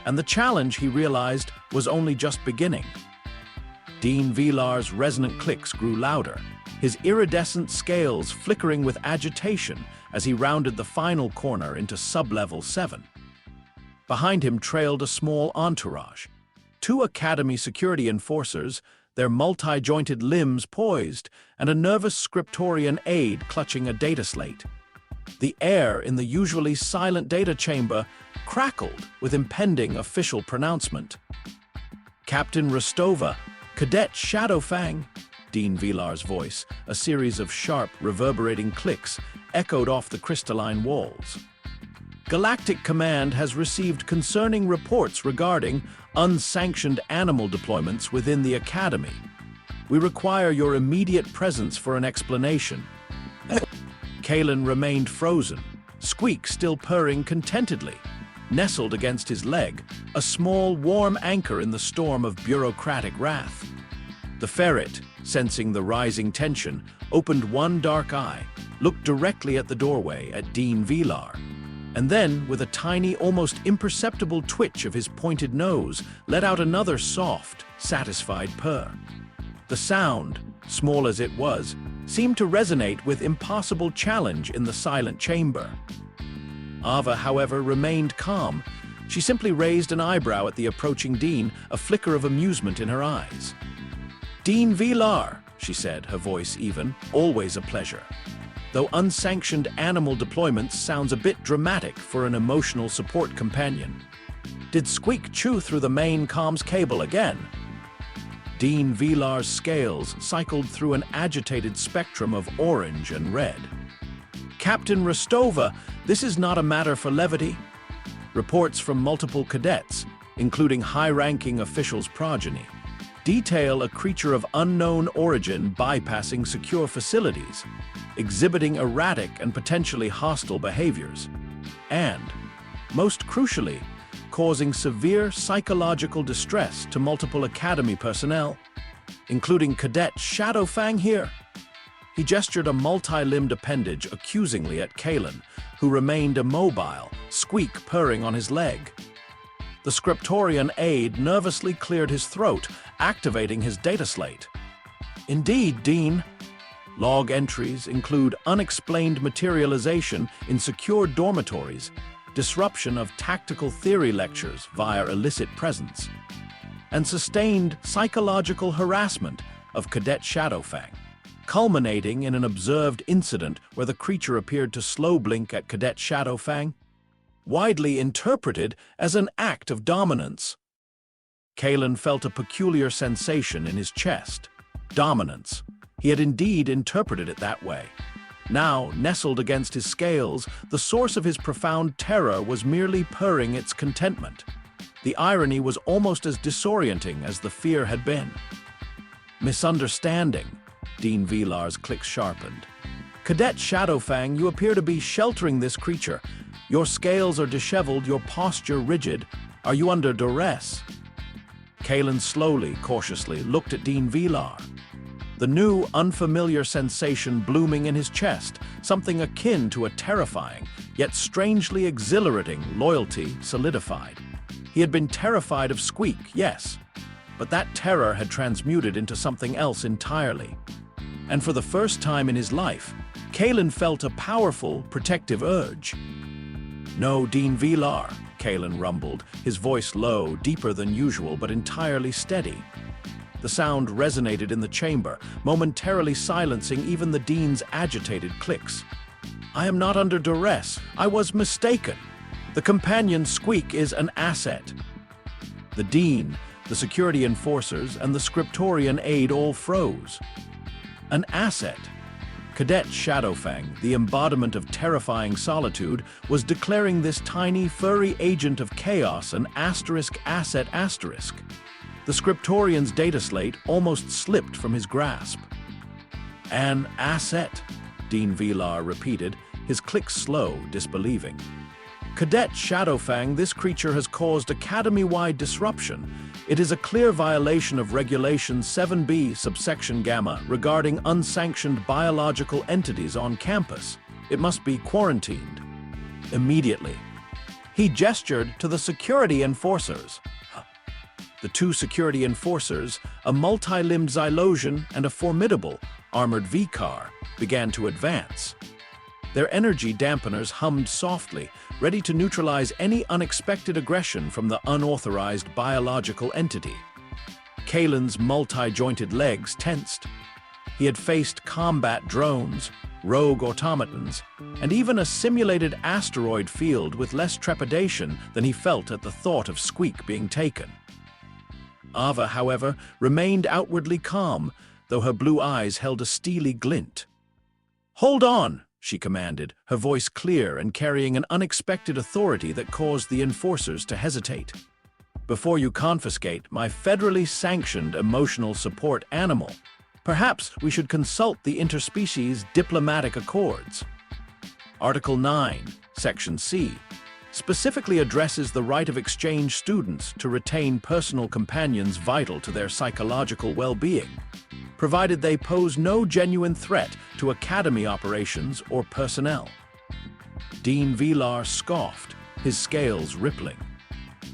and the challenge, he realized, was only just beginning. Dean Vilar's resonant clicks grew louder, his iridescent scales flickering with agitation as he rounded the final corner into Sub-Level 7. Behind him trailed a small entourage. 2 Academy security enforcers, their multi-jointed limbs poised, and a nervous scriptorian aide clutching a data slate. The air in the usually silent data chamber crackled with impending official pronouncement. Captain Rostova, Cadet Shadowfang, Dean Vilar's voice, a series of sharp, reverberating clicks, echoed off the crystalline walls. Galactic Command has received concerning reports regarding unsanctioned animal deployments within the Academy. We require your immediate presence for an explanation. Kalen remained frozen, Squeak still purring contentedly, nestled against his leg, a small, warm anchor in the storm of bureaucratic wrath. The ferret, sensing the rising tension, opened one dark eye, looked directly at the doorway at Dean Vilar, and then, with a tiny, almost imperceptible twitch of his pointed nose, let out another soft, satisfied purr. The sound, small as it was, seemed to resonate with impossible challenge in the silent chamber. Ava, however, remained calm. She simply raised an eyebrow at the approaching Dean, a flicker of amusement in her eyes. "Dean Vilar," she said, her voice even, "always a pleasure. Though unsanctioned animal deployments sounds a bit dramatic for an emotional support companion. Did Squeak chew through the main comms cable again?" Dean Vilar's scales cycled through an agitated spectrum of orange and red. "Captain Rostova, this is not a matter for levity. Reports from multiple cadets, including high-ranking officials' progeny, detail a creature of unknown origin bypassing secure facilities, exhibiting erratic and potentially hostile behaviors, and, most crucially, causing severe psychological distress to multiple Academy personnel, including Cadet Shadowfang here." He gestured a multi-limbed appendage accusingly at Kalen, who remained immobile, Squeak purring on his leg. The scriptorian aide nervously cleared his throat, activating his data slate. "Indeed, Dean. Log entries include unexplained materialization in secure dormitories, disruption of tactical theory lectures via illicit presence, and sustained psychological harassment of Cadet Shadowfang, culminating in an observed incident where the creature appeared to slow blink at Cadet Shadowfang, widely interpreted as an act of dominance. Kalen felt a peculiar sensation in his chest. Dominance. He had indeed interpreted it that way. Now, nestled against his scales, the source of his profound terror was merely purring its contentment. The irony was almost as disorienting as the fear had been. Misunderstanding. Dean Vilar's clicks sharpened. Cadet Shadowfang, you appear to be sheltering this creature. Your scales are disheveled, your posture rigid. Are you under duress? Kalen slowly, cautiously looked at Dean Vilar. The new, unfamiliar sensation blooming in his chest, something akin to a terrifying, yet strangely exhilarating loyalty solidified. He had been terrified of Squeak, yes, but that terror had transmuted into something else entirely. And for the first time in his life, Kalen felt a powerful, protective urge. "No, Dean Vilar," Kalen rumbled, his voice low, deeper than usual, but entirely steady. The sound resonated in the chamber, momentarily silencing even the Dean's agitated clicks. "I am not under duress. I was mistaken. The companion Squeak is an asset." The Dean, the security enforcers, and the scriptorian aide all froze. An asset? Cadet Shadowfang, the embodiment of terrifying solitude, was declaring this tiny, furry agent of chaos an asset asterisk. The scriptorian's data slate almost slipped from his grasp. "An asset," Dean Vilar repeated, his clicks slow, disbelieving. "Cadet Shadowfang, this creature has caused academy-wide disruption. It is a clear violation of Regulation 7B, subsection Gamma, regarding unsanctioned biological entities on campus. It must be quarantined. Immediately." He gestured to the security enforcers. The two security enforcers, a multi-limbed Xylosian and a formidable, armored V-car, began to advance. Their energy dampeners hummed softly, ready to neutralize any unexpected aggression from the unauthorized biological entity. Kalen's multi-jointed legs tensed. He had faced combat drones, rogue automatons, and even a simulated asteroid field with less trepidation than he felt at the thought of Squeak being taken. Ava, however, remained outwardly calm, though her blue eyes held a steely glint. "Hold on," she commanded, her voice clear and carrying an unexpected authority that caused the enforcers to hesitate. "Before you confiscate my federally sanctioned emotional support animal, perhaps we should consult the interspecies diplomatic accords." Article 9, Section C, specifically addresses the right of exchange students to retain personal companions vital to their psychological well-being, provided they pose no genuine threat to academy operations or personnel. Dean Vilar scoffed, his scales rippling.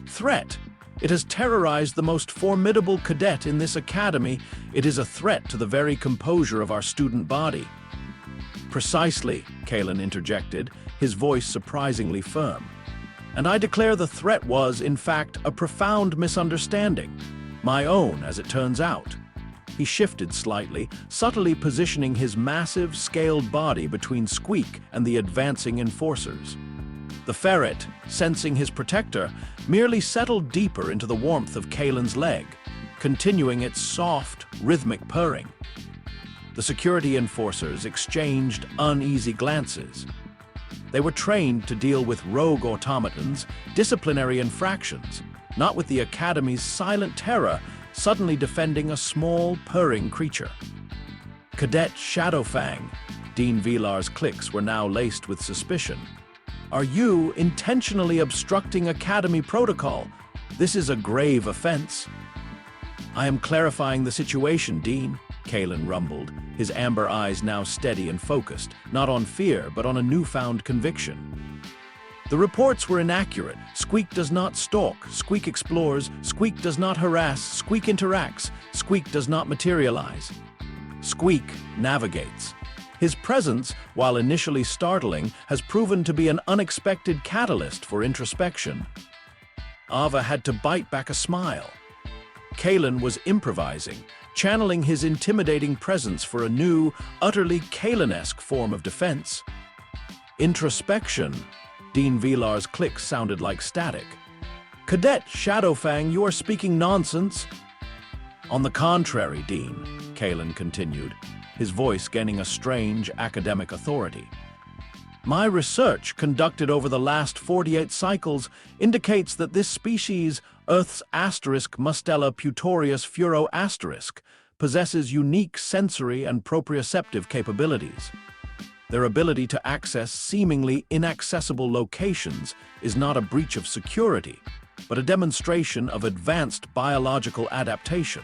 "Threat? It has terrorized the most formidable cadet in this academy. It is a threat to the very composure of our student body." "Precisely," Kalen interjected, his voice surprisingly firm. "And I declare the threat was, in fact, a profound misunderstanding. My own, as it turns out." He shifted slightly, subtly positioning his massive, scaled body between Squeak and the advancing enforcers. The ferret, sensing his protector, merely settled deeper into the warmth of Kalen's leg, continuing its soft, rhythmic purring. The security enforcers exchanged uneasy glances. They were trained to deal with rogue automatons, disciplinary infractions, not with the Academy's silent terror suddenly defending a small, purring creature. "Cadet Shadowfang," Dean Vilar's clicks were now laced with suspicion. "Are you intentionally obstructing Academy protocol? This is a grave offense." "I am clarifying the situation, Dean," Kalen rumbled, his amber eyes now steady and focused, not on fear, but on a newfound conviction. "The reports were inaccurate. Squeak does not stalk. Squeak explores. Squeak does not harass. Squeak interacts. Squeak does not materialize. Squeak navigates. His presence, while initially startling, has proven to be an unexpected catalyst for introspection." Ava had to bite back a smile. Kalen was improvising, channeling his intimidating presence for a new, utterly Kalen-esque form of defense. Introspection. Dean Vilar's clicks sounded like static. Cadet Shadowfang, you are speaking nonsense. On the contrary, Dean, Kalen continued, his voice gaining a strange academic authority. My research, conducted over the last 48 cycles, indicates that this species, Earth's asterisk Mustela putorius furo asterisk, possesses unique sensory and proprioceptive capabilities. Their ability to access seemingly inaccessible locations is not a breach of security, but a demonstration of advanced biological adaptation.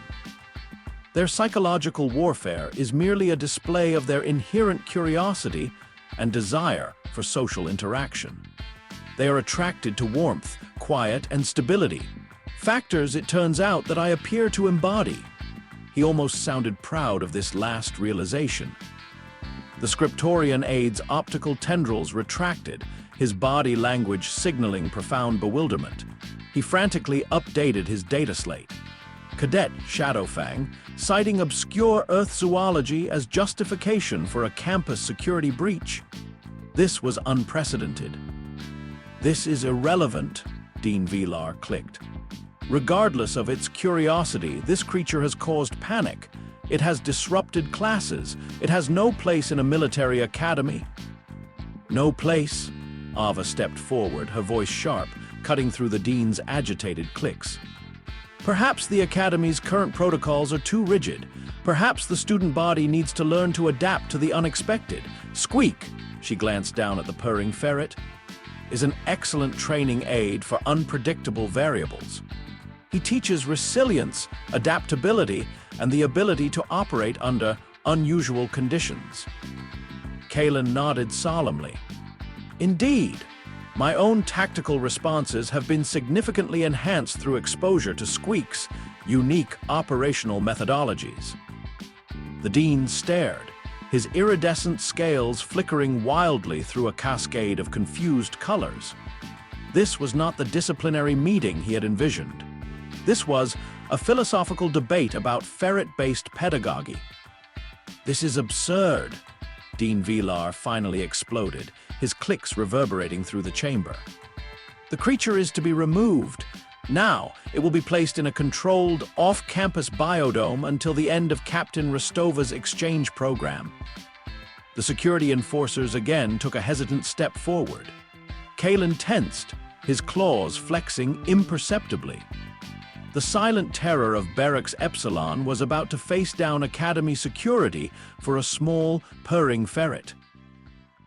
Their psychological warfare is merely a display of their inherent curiosity and desire for social interaction. They are attracted to warmth, quiet, and stability, factors, it turns out, that I appear to embody. He almost sounded proud of this last realization. The scriptorian aide's optical tendrils retracted, his body language signaling profound bewilderment. He frantically updated his data slate. Cadet Shadowfang, citing obscure Earth zoology as justification for a campus security breach. This was unprecedented. This is irrelevant, Dean Vilar clicked. Regardless of its curiosity, this creature has caused panic. It has disrupted classes. It has no place in a military academy. No place? Ava stepped forward, her voice sharp, cutting through the dean's agitated clicks. Perhaps the academy's current protocols are too rigid. Perhaps the student body needs to learn to adapt to the unexpected. Squeak, she glanced down at the purring ferret, is an excellent training aid for unpredictable variables. He teaches resilience, adaptability, and the ability to operate under unusual conditions. Kalen nodded solemnly. Indeed, my own tactical responses have been significantly enhanced through exposure to Squeak's unique operational methodologies. The dean stared, his iridescent scales flickering wildly through a cascade of confused colors. This was not the disciplinary meeting he had envisioned. This was a philosophical debate about ferret-based pedagogy. This is absurd, Dean Vilar finally exploded, his clicks reverberating through the chamber. The creature is to be removed. Now, it will be placed in a controlled, off-campus biodome until the end of Captain Rostova's exchange program. The security enforcers again took a hesitant step forward. Kalen tensed, his claws flexing imperceptibly. The silent terror of Barracks Epsilon was about to face down Academy security for a small, purring ferret.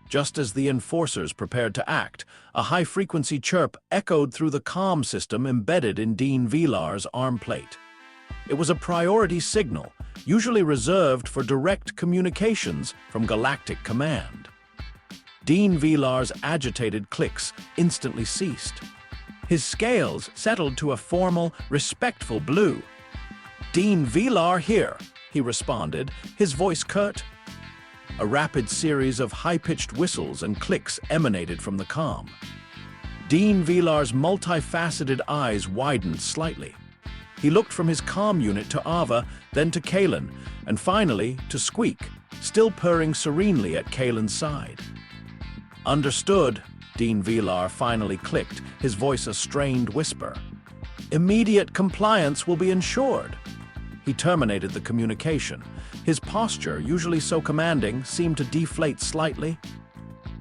Just as the enforcers prepared to act, a high-frequency chirp echoed through the comm system embedded in Dean Vilar's arm plate. It was a priority signal, usually reserved for direct communications from Galactic Command. Dean Vilar's agitated clicks instantly ceased. His scales settled to a formal, respectful blue. Dean Vilar here, he responded, his voice curt. A rapid series of high-pitched whistles and clicks emanated from the comm. Dean Vilar's multifaceted eyes widened slightly. He looked from his comm unit to Ava, then to Kalen, and finally to Squeak, still purring serenely at Kalen's side. Understood, Dean Vilar finally clicked, his voice a strained whisper. Immediate compliance will be ensured. He terminated the communication. His posture, usually so commanding, seemed to deflate slightly.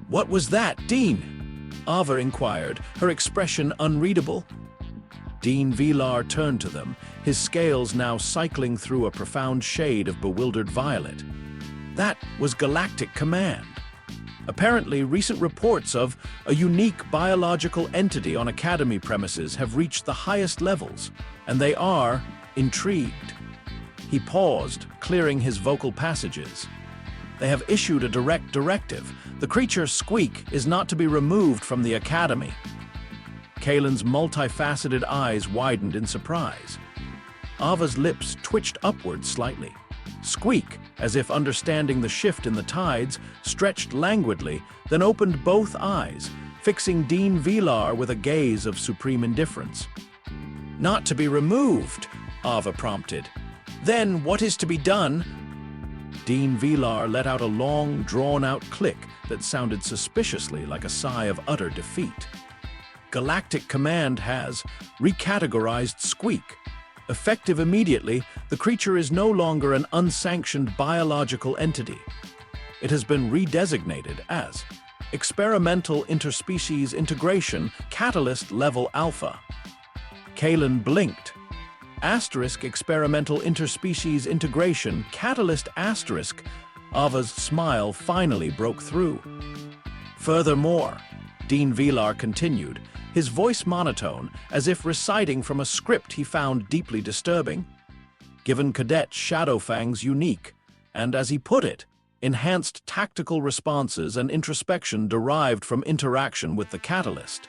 What was that, Dean? Ava inquired, her expression unreadable. Dean Vilar turned to them, his scales now cycling through a profound shade of bewildered violet. That was Galactic Command. Apparently, recent reports of a unique biological entity on Academy premises have reached the highest levels, and they are intrigued. He paused, clearing his vocal passages. They have issued a direct directive. The creature Squeak is not to be removed from the Academy. Kalen's multifaceted eyes widened in surprise. Ava's lips twitched upward slightly. Squeak, as if understanding the shift in the tides, stretched languidly, then opened both eyes, fixing Dean Vilar with a gaze of supreme indifference. Not to be removed, Ava prompted. Then what is to be done? Dean Velar let out a long, drawn-out click that sounded suspiciously like a sigh of utter defeat. Galactic Command has recategorized Squeak. Effective immediately, the creature is no longer an unsanctioned biological entity. It has been redesignated as Experimental Interspecies Integration Catalyst Level Alpha. Kalen blinked. Asterisk Experimental Interspecies Integration Catalyst asterisk. Ava's smile finally broke through. Furthermore, Dean Velar continued, his voice monotone as if reciting from a script he found deeply disturbing. Given Cadet Shadowfang's unique, and as he put it, enhanced tactical responses and introspection derived from interaction with the catalyst.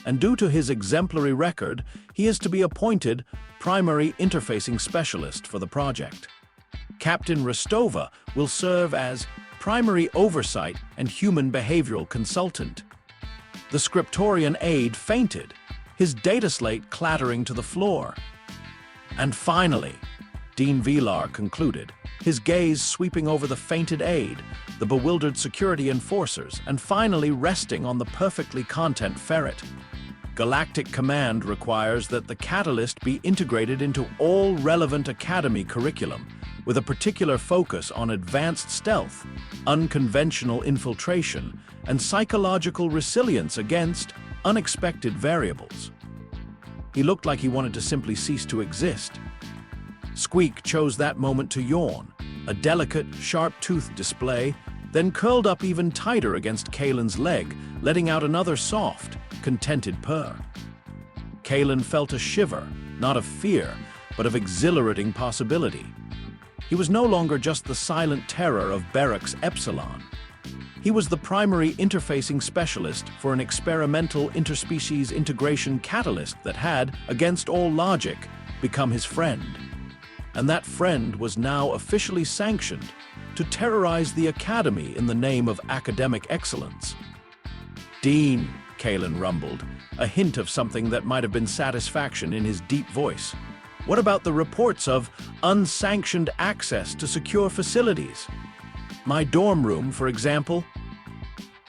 And due to his exemplary record, he is to be appointed primary interfacing specialist for the project. Captain Rostova will serve as primary oversight and human behavioral consultant. The scriptorian aide fainted, his data slate clattering to the floor. And finally, Dean Velar concluded, his gaze sweeping over the fainted aide, the bewildered security enforcers, and finally resting on the perfectly content ferret. Galactic Command requires that the catalyst be integrated into all relevant Academy curriculum, with a particular focus on advanced stealth, unconventional infiltration, and psychological resilience against unexpected variables. He looked like he wanted to simply cease to exist. Squeak chose that moment to yawn, a delicate, sharp-toothed display, then curled up even tighter against Kalen's leg, letting out another soft, contented purr. Kalen felt a shiver, not of fear, but of exhilarating possibility. He was no longer just the silent terror of Barracks Epsilon. He was the primary interfacing specialist for an experimental interspecies integration catalyst that had, against all logic, become his friend. And that friend was now officially sanctioned to terrorize the Academy in the name of academic excellence. Dean, Kalen rumbled, a hint of something that might have been satisfaction in his deep voice. What about the reports of unsanctioned access to secure facilities? My dorm room, for example?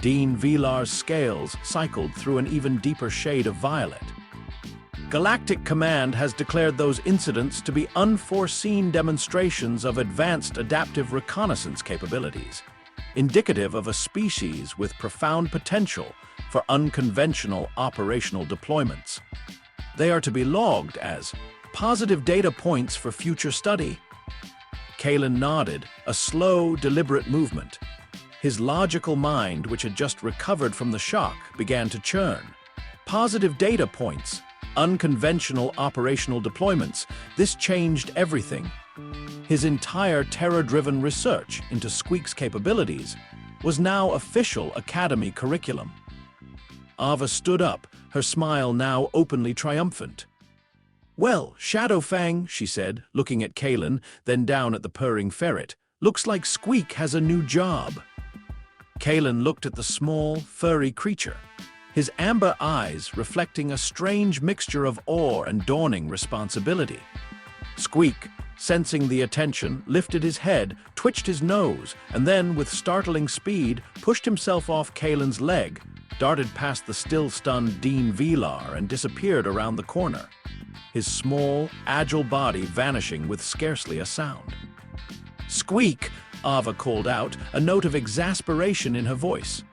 Dean Velar's scales cycled through an even deeper shade of violet. Galactic Command has declared those incidents to be unforeseen demonstrations of advanced adaptive reconnaissance capabilities, indicative of a species with profound potential for unconventional operational deployments. They are to be logged as positive data points for future study. Kalen nodded, a slow, deliberate movement. His logical mind, which had just recovered from the shock, began to churn. Positive data points, unconventional operational deployments. This changed everything. His entire terror-driven research into Squeak's capabilities was now official Academy curriculum. Ava stood up, her smile now openly triumphant. Well, Shadowfang, she said, looking at Kalen, then down at the purring ferret. Looks like Squeak has a new job. Kalen looked at the small, furry creature, his amber eyes reflecting a strange mixture of awe and dawning responsibility. Squeak, sensing the attention, lifted his head, twitched his nose, and then, with startling speed, pushed himself off Kalen's leg, darted past the still-stunned Dean Velar and disappeared around the corner, his small, agile body vanishing with scarcely a sound. Squeak, Ava called out, a note of exasperation in her voice.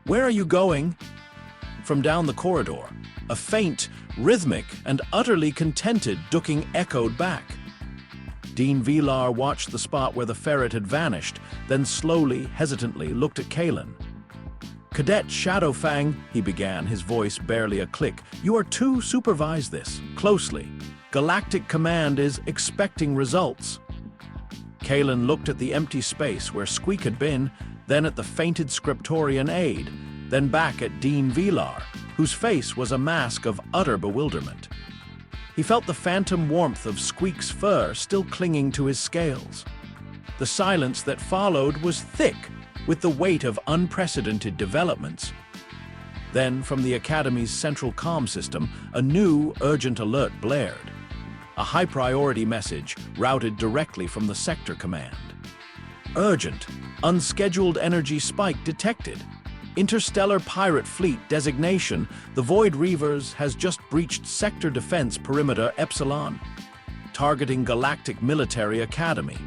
Where are you going? From down the corridor, a faint, rhythmic, and utterly contented ducking echoed back. Dean Velar watched the spot where the ferret had vanished, then slowly, hesitantly looked at Kalen. Cadet Shadowfang, he began, his voice barely a click. You are to supervise this, closely. Galactic Command is expecting results. Kalen looked at the empty space where Squeak had been, then at the fainted scriptorian aide, then back at Dean Velar, whose face was a mask of utter bewilderment. He felt the phantom warmth of Squeak's fur still clinging to his scales. The silence that followed was thick with the weight of unprecedented developments. Then, from the Academy's central comm system, a new, urgent alert blared. a high-priority message routed directly from the sector command. Urgent, unscheduled energy spike detected. Interstellar Pirate Fleet designation, the Void Reavers has just breached Sector Defense Perimeter Epsilon, targeting Galactic Military Academy.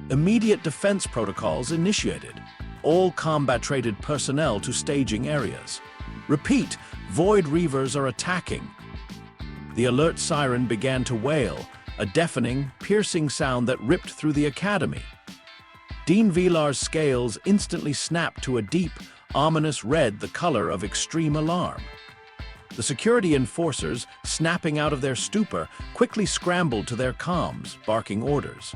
Immediate defense protocols initiated. All combat-rated personnel to staging areas. Repeat, Void Reavers are attacking. The alert siren began to wail, a deafening, piercing sound that ripped through the academy. Dean Vilar's scales instantly snapped to a deep, ominous red, the color of extreme alarm. The security enforcers, snapping out of their stupor, quickly scrambled to their comms, barking orders.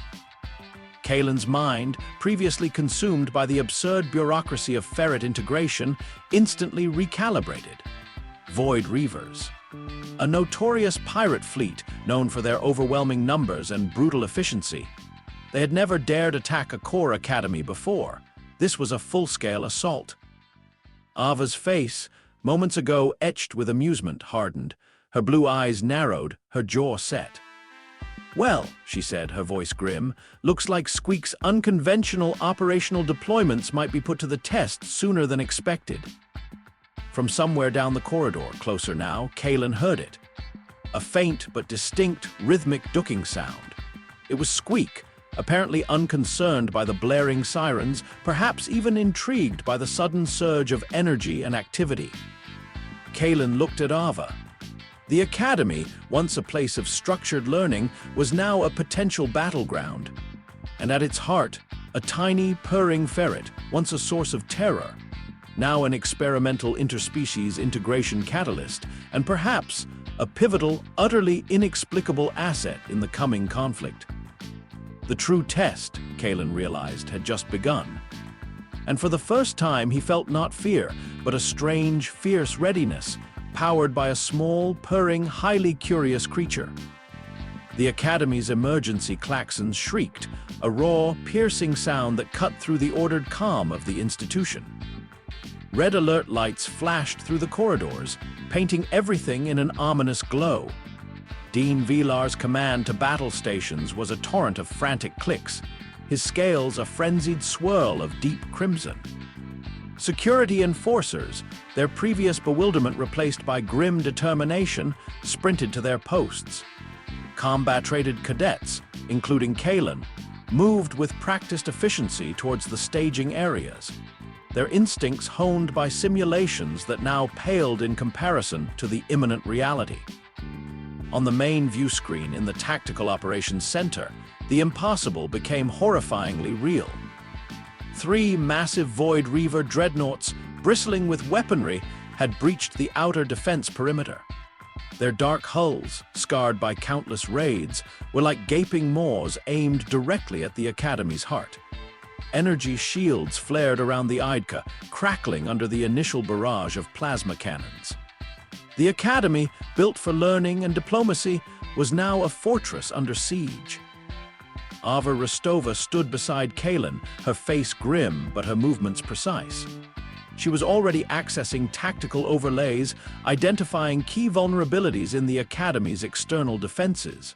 Kalen's mind, previously consumed by the absurd bureaucracy of ferret integration, instantly recalibrated. Void Reavers. A notorious pirate fleet known for their overwhelming numbers and brutal efficiency. They had never dared attack a core academy before. This was a full-scale assault. Ava's face, moments ago etched with amusement, hardened. Her blue eyes narrowed, her jaw set. "Well," she said, her voice grim, "looks like Squeak's unconventional operational deployments might be put to the test sooner than expected." From somewhere down the corridor, closer now, Kalen heard it. A faint but distinct, rhythmic ducking sound. It was Squeak, apparently unconcerned by the blaring sirens, perhaps even intrigued by the sudden surge of energy and activity. Kalen looked at Ava. The academy, once a place of structured learning, was now a potential battleground. And at its heart, a tiny, purring ferret, once a source of terror, now an experimental interspecies integration catalyst, and perhaps a pivotal, utterly inexplicable asset in the coming conflict. The true test, Kalen realized, had just begun. And for the first time, he felt not fear, but a strange, fierce readiness, powered by a small, purring, highly curious creature. The Academy's emergency klaxons shrieked, a raw, piercing sound that cut through the ordered calm of the institution. Red alert lights flashed through the corridors, painting everything in an ominous glow. Dean Vilar's command to battle stations was a torrent of frantic clicks, his scales a frenzied swirl of deep crimson. Security enforcers, their previous bewilderment replaced by grim determination, sprinted to their posts. Combat-rated cadets, including Kalen, moved with practiced efficiency towards the staging areas, their instincts honed by simulations that now paled in comparison to the imminent reality. On the main view screen in the Tactical Operations Center, the impossible became horrifyingly real. 3 massive Void Reaver dreadnoughts, bristling with weaponry, had breached the outer defense perimeter. Their dark hulls, scarred by countless raids, were like gaping maws aimed directly at the Academy's heart. Energy shields flared around the Idka, crackling under the initial barrage of plasma cannons. The Academy, built for learning and diplomacy, was now a fortress under siege. Ava Rostova stood beside Kalen, her face grim but her movements precise. She was already accessing tactical overlays, identifying key vulnerabilities in the Academy's external defenses.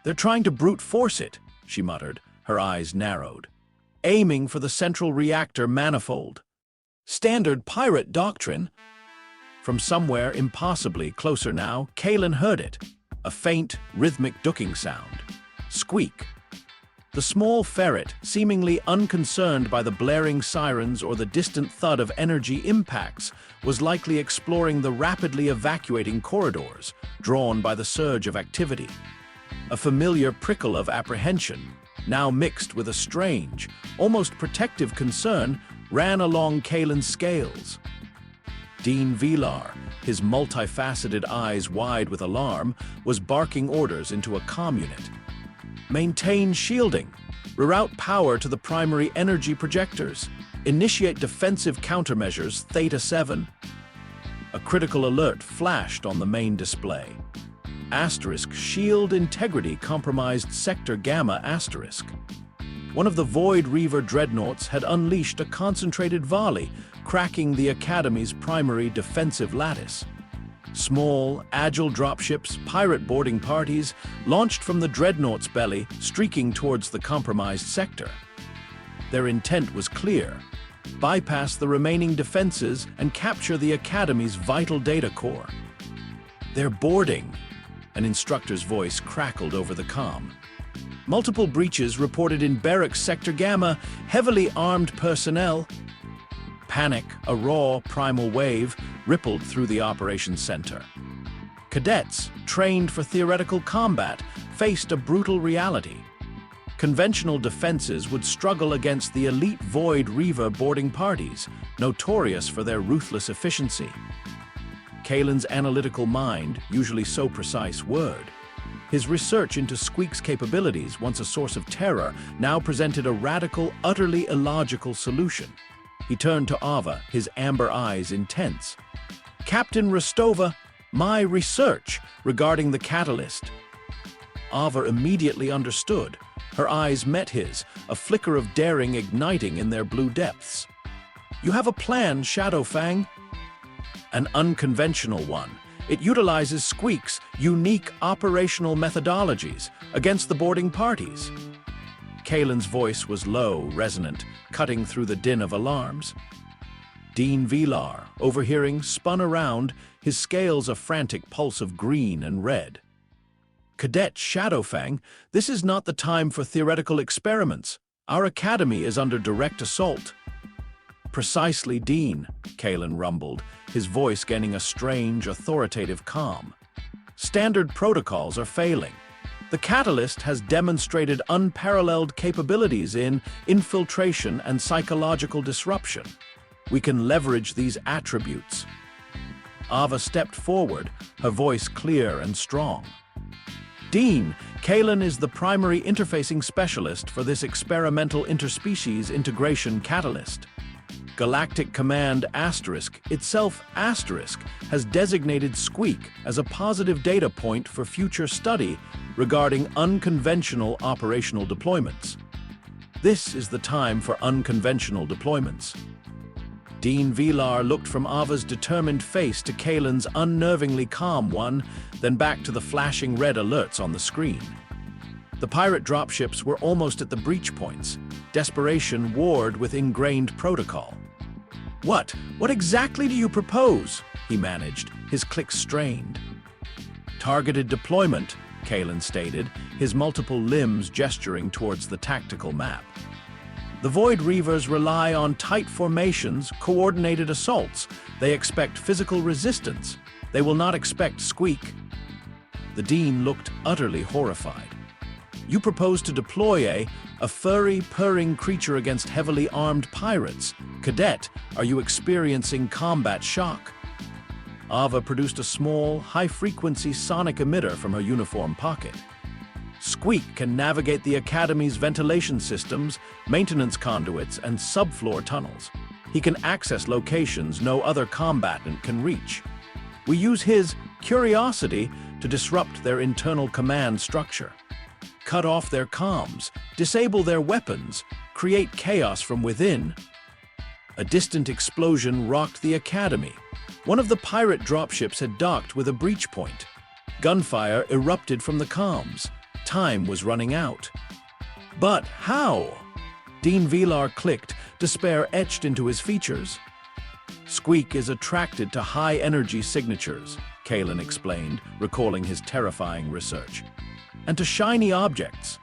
"They're trying to brute force it," she muttered, her eyes narrowed. "Aiming for the central reactor manifold. Standard pirate doctrine." From somewhere impossibly closer now, Kalen heard it, a faint, rhythmic ducking sound. Squeak. The small ferret, seemingly unconcerned by the blaring sirens or the distant thud of energy impacts, was likely exploring the rapidly evacuating corridors, drawn by the surge of activity. A familiar prickle of apprehension, now mixed with a strange, almost protective concern, ran along Kalen's scales. Dean Vilar, his multifaceted eyes wide with alarm, was barking orders into a comm unit. Maintain shielding. Reroute power to the primary energy projectors. Initiate defensive countermeasures Theta 7. A critical alert flashed on the main display. Asterisk shield integrity compromised Sector Gamma asterisk. One of the Void Reaver dreadnoughts had unleashed a concentrated volley, cracking the Academy's primary defensive lattice. Small, agile dropships, pirate boarding parties, launched from the dreadnought's belly, streaking towards the compromised sector. Their intent was clear: bypass the remaining defenses and capture the Academy's vital data core. "They're boarding," an instructor's voice crackled over the comm. Multiple breaches reported in Barracks Sector Gamma, heavily armed personnel. Panic, a raw, primal wave, rippled through the operations center. Cadets, trained for theoretical combat, faced a brutal reality. Conventional defenses would struggle against the elite Void Reaver boarding parties, notorious for their ruthless efficiency. Kalen's analytical mind, usually so precise, whirred. His research into Squeak's capabilities, once a source of terror, now presented a radical, utterly illogical solution. He turned to Ava, his amber eyes intense. "Captain Rostova, my research regarding the catalyst." Ava immediately understood. Her eyes met his, a flicker of daring igniting in their blue depths. "You have a plan, Shadowfang?" "An unconventional one. It utilizes Squeak's unique operational methodologies against the boarding parties." Kalen's voice was low, resonant, cutting through the din of alarms. Dean Vilar, overhearing, spun around, his scales a frantic pulse of green and red. "Cadet Shadowfang, this is not the time for theoretical experiments. Our academy is under direct assault." "Precisely, Dean," Kalen rumbled, his voice gaining a strange, authoritative calm. "Standard protocols are failing. The Catalyst has demonstrated unparalleled capabilities in infiltration and psychological disruption. We can leverage these attributes." Ava stepped forward, her voice clear and strong. "Dean, Kalen is the primary interfacing specialist for this experimental interspecies integration catalyst. Galactic Command Asterisk, itself Asterisk, has designated Squeak as a positive data point for future study regarding unconventional operational deployments. This is the time for unconventional deployments." Dean Vilar looked from Ava's determined face to Kalen's unnervingly calm one, then back to the flashing red alerts on the screen. The pirate dropships were almost at the breach points. Desperation warred with ingrained protocol. What exactly do you propose?" he managed, his clicks strained. "Targeted deployment," Kalen stated, his multiple limbs gesturing towards the tactical map. "The Void Reavers rely on tight formations, coordinated assaults. They expect physical resistance. They will not expect Squeak." The Dean looked utterly horrified. "You propose to deploy a furry, purring creature against heavily armed pirates. Cadet, are you experiencing combat shock?" Ava produced a small, high-frequency sonic emitter from her uniform pocket. "Squeak can navigate the Academy's ventilation systems, maintenance conduits, and subfloor tunnels. He can access locations no other combatant can reach. We use his curiosity to disrupt their internal command structure. Cut off their comms, disable their weapons, create chaos from within." A distant explosion rocked the Academy. One of the pirate dropships had docked with a breach point. Gunfire erupted from the comms. Time was running out. "But how?" Dean Vilar clicked, despair etched into his features. "Squeak is attracted to high-energy signatures," Kalen explained, recalling his terrifying research. "And to shiny objects.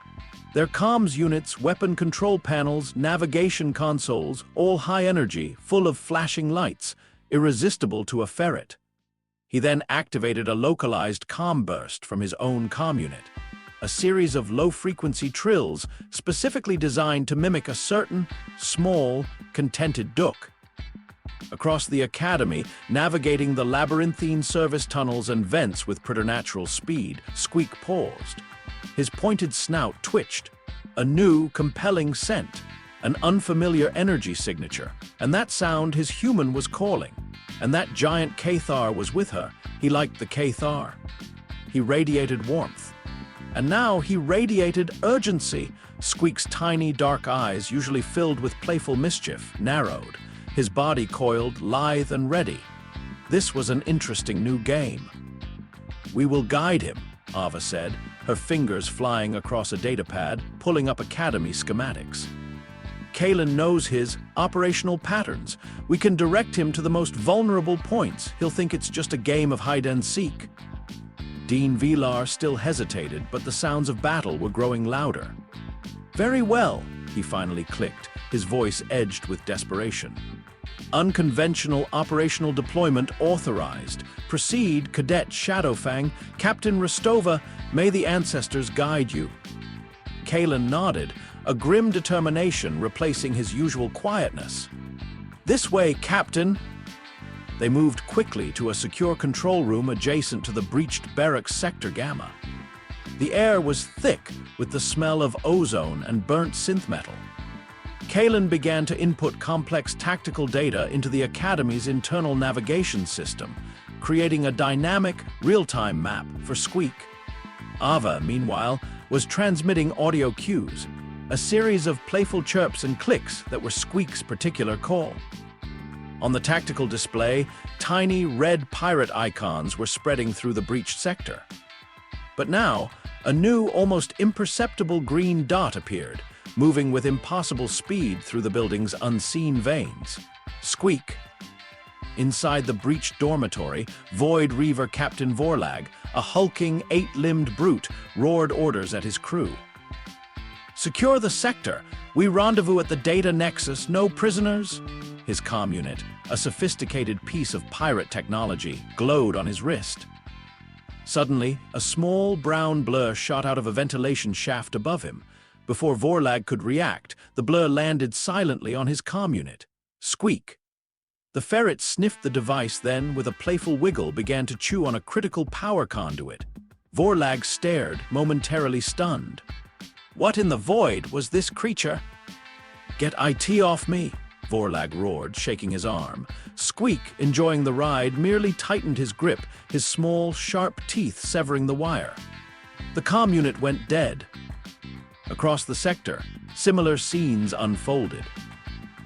Their comms units, weapon control panels, navigation consoles, all high energy, full of flashing lights, irresistible to a ferret." He then activated a localized comm burst from his own comm unit, a series of low-frequency trills specifically designed to mimic a certain, small, contented duck. Across the Academy, navigating the labyrinthine service tunnels and vents with preternatural speed, Squeak paused. His pointed snout twitched. A new, compelling scent, an unfamiliar energy signature, and that sound his human was calling. And that giant Cathar was with her. He liked the Cathar. He radiated warmth. And now he radiated urgency. Squeak's tiny, dark eyes, usually filled with playful mischief, narrowed. His body coiled, lithe and ready. This was an interesting new game. "We will guide him," Ava said, her fingers flying across a datapad, pulling up Academy schematics. "Kalen knows his operational patterns. We can direct him to the most vulnerable points. He'll think it's just a game of hide-and-seek." Dean Vilar still hesitated, but the sounds of battle were growing louder. "Very well," he finally clicked, his voice edged with desperation. "Unconventional operational deployment authorized. Proceed, Cadet Shadowfang. Captain Rostova, may the ancestors guide you." Kalen nodded, a grim determination replacing his usual quietness. "This way, Captain." They moved quickly to a secure control room adjacent to the breached barracks Sector Gamma. The air was thick with the smell of ozone and burnt synth metal. Kalen began to input complex tactical data into the Academy's internal navigation system, creating a dynamic, real-time map for Squeak. Ava, meanwhile, was transmitting audio cues, a series of playful chirps and clicks that were Squeak's particular call. On the tactical display, tiny red pirate icons were spreading through the breached sector. But now, a new, almost imperceptible green dot appeared, moving with impossible speed through the building's unseen veins. Squeak. Inside the breached dormitory, Void Reaver Captain Vorlag, a hulking, eight-limbed brute, roared orders at his crew. "Secure the sector. We rendezvous at the data nexus. No prisoners." His comm unit, a sophisticated piece of pirate technology, glowed on his wrist. Suddenly, a small brown blur shot out of a ventilation shaft above him. Before Vorlag could react, the blur landed silently on his comm unit. Squeak. The ferret sniffed the device, then, with a playful wiggle, began to chew on a critical power conduit. Vorlag stared, momentarily stunned. What in the void was this creature? "Get IT off me," Vorlag roared, shaking his arm. Squeak, enjoying the ride, merely tightened his grip, his small, sharp teeth severing the wire. The comm unit went dead. Across the sector, similar scenes unfolded.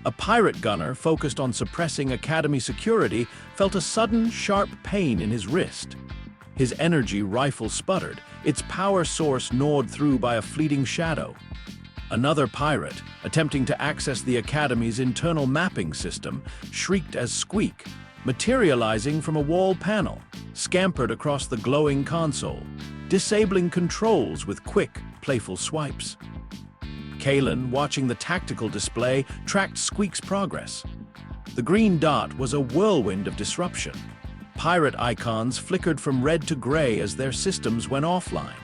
A pirate gunner focused on suppressing Academy security felt a sudden, sharp pain in his wrist. His energy rifle sputtered, its power source gnawed through by a fleeting shadow. Another pirate, attempting to access the Academy's internal mapping system, shrieked as Squeak, materializing from a wall panel, scampered across the glowing console, disabling controls with quick, playful swipes. Kalen, watching the tactical display, tracked Squeak's progress. The green dot was a whirlwind of disruption. Pirate icons flickered from red to gray as their systems went offline.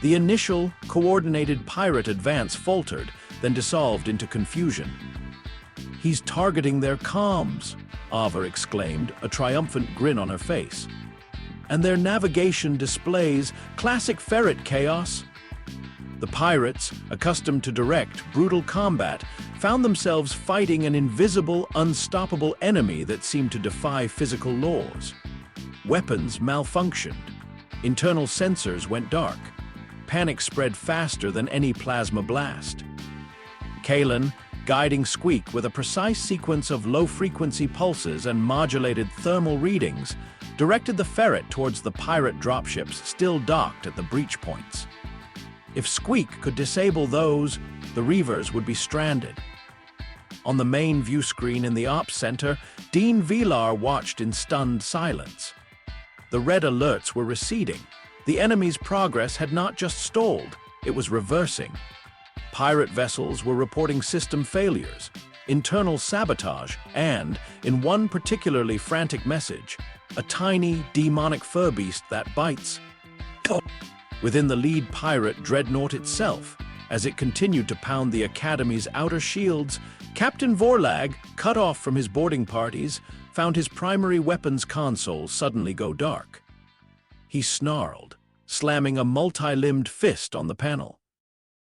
The initial, coordinated pirate advance faltered, then dissolved into confusion. "He's targeting their comms," Ava exclaimed, a triumphant grin on her face. "And their navigation displays classic ferret chaos." The pirates, accustomed to direct, brutal combat, found themselves fighting an invisible, unstoppable enemy that seemed to defy physical laws. Weapons malfunctioned. Internal sensors went dark. Panic spread faster than any plasma blast. Kalen, guiding Squeak with a precise sequence of low-frequency pulses and modulated thermal readings, directed the ferret towards the pirate dropships still docked at the breach points. If Squeak could disable those, the Reavers would be stranded. On the main view screen in the Ops Center, Dean Vilar watched in stunned silence. The red alerts were receding. The enemy's progress had not just stalled, it was reversing. Pirate vessels were reporting system failures, internal sabotage, and, in one particularly frantic message, a tiny, demonic fur beast that bites. Within the lead pirate dreadnought itself, as it continued to pound the Academy's outer shields, Captain Vorlag, cut off from his boarding parties, found his primary weapons console suddenly go dark. He snarled, slamming a multi-limbed fist on the panel.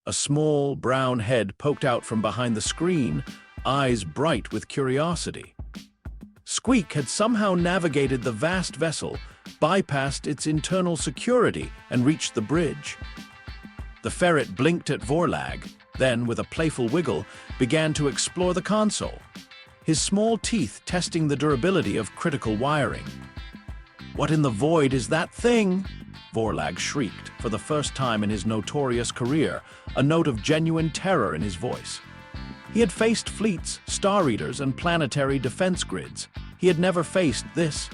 A small, brown head poked out from behind the screen, eyes bright with curiosity. Squeak had somehow navigated the vast vessel, bypassed its internal security, and reached the bridge. The ferret blinked at Vorlag, then, with a playful wiggle, began to explore the console. his small teeth testing the durability of critical wiring. "What in the void is that thing?" Vorlag shrieked, for the first time in his notorious career, a note of genuine terror in his voice. He had faced fleets, star eaters, and planetary defense grids. He had never faced this.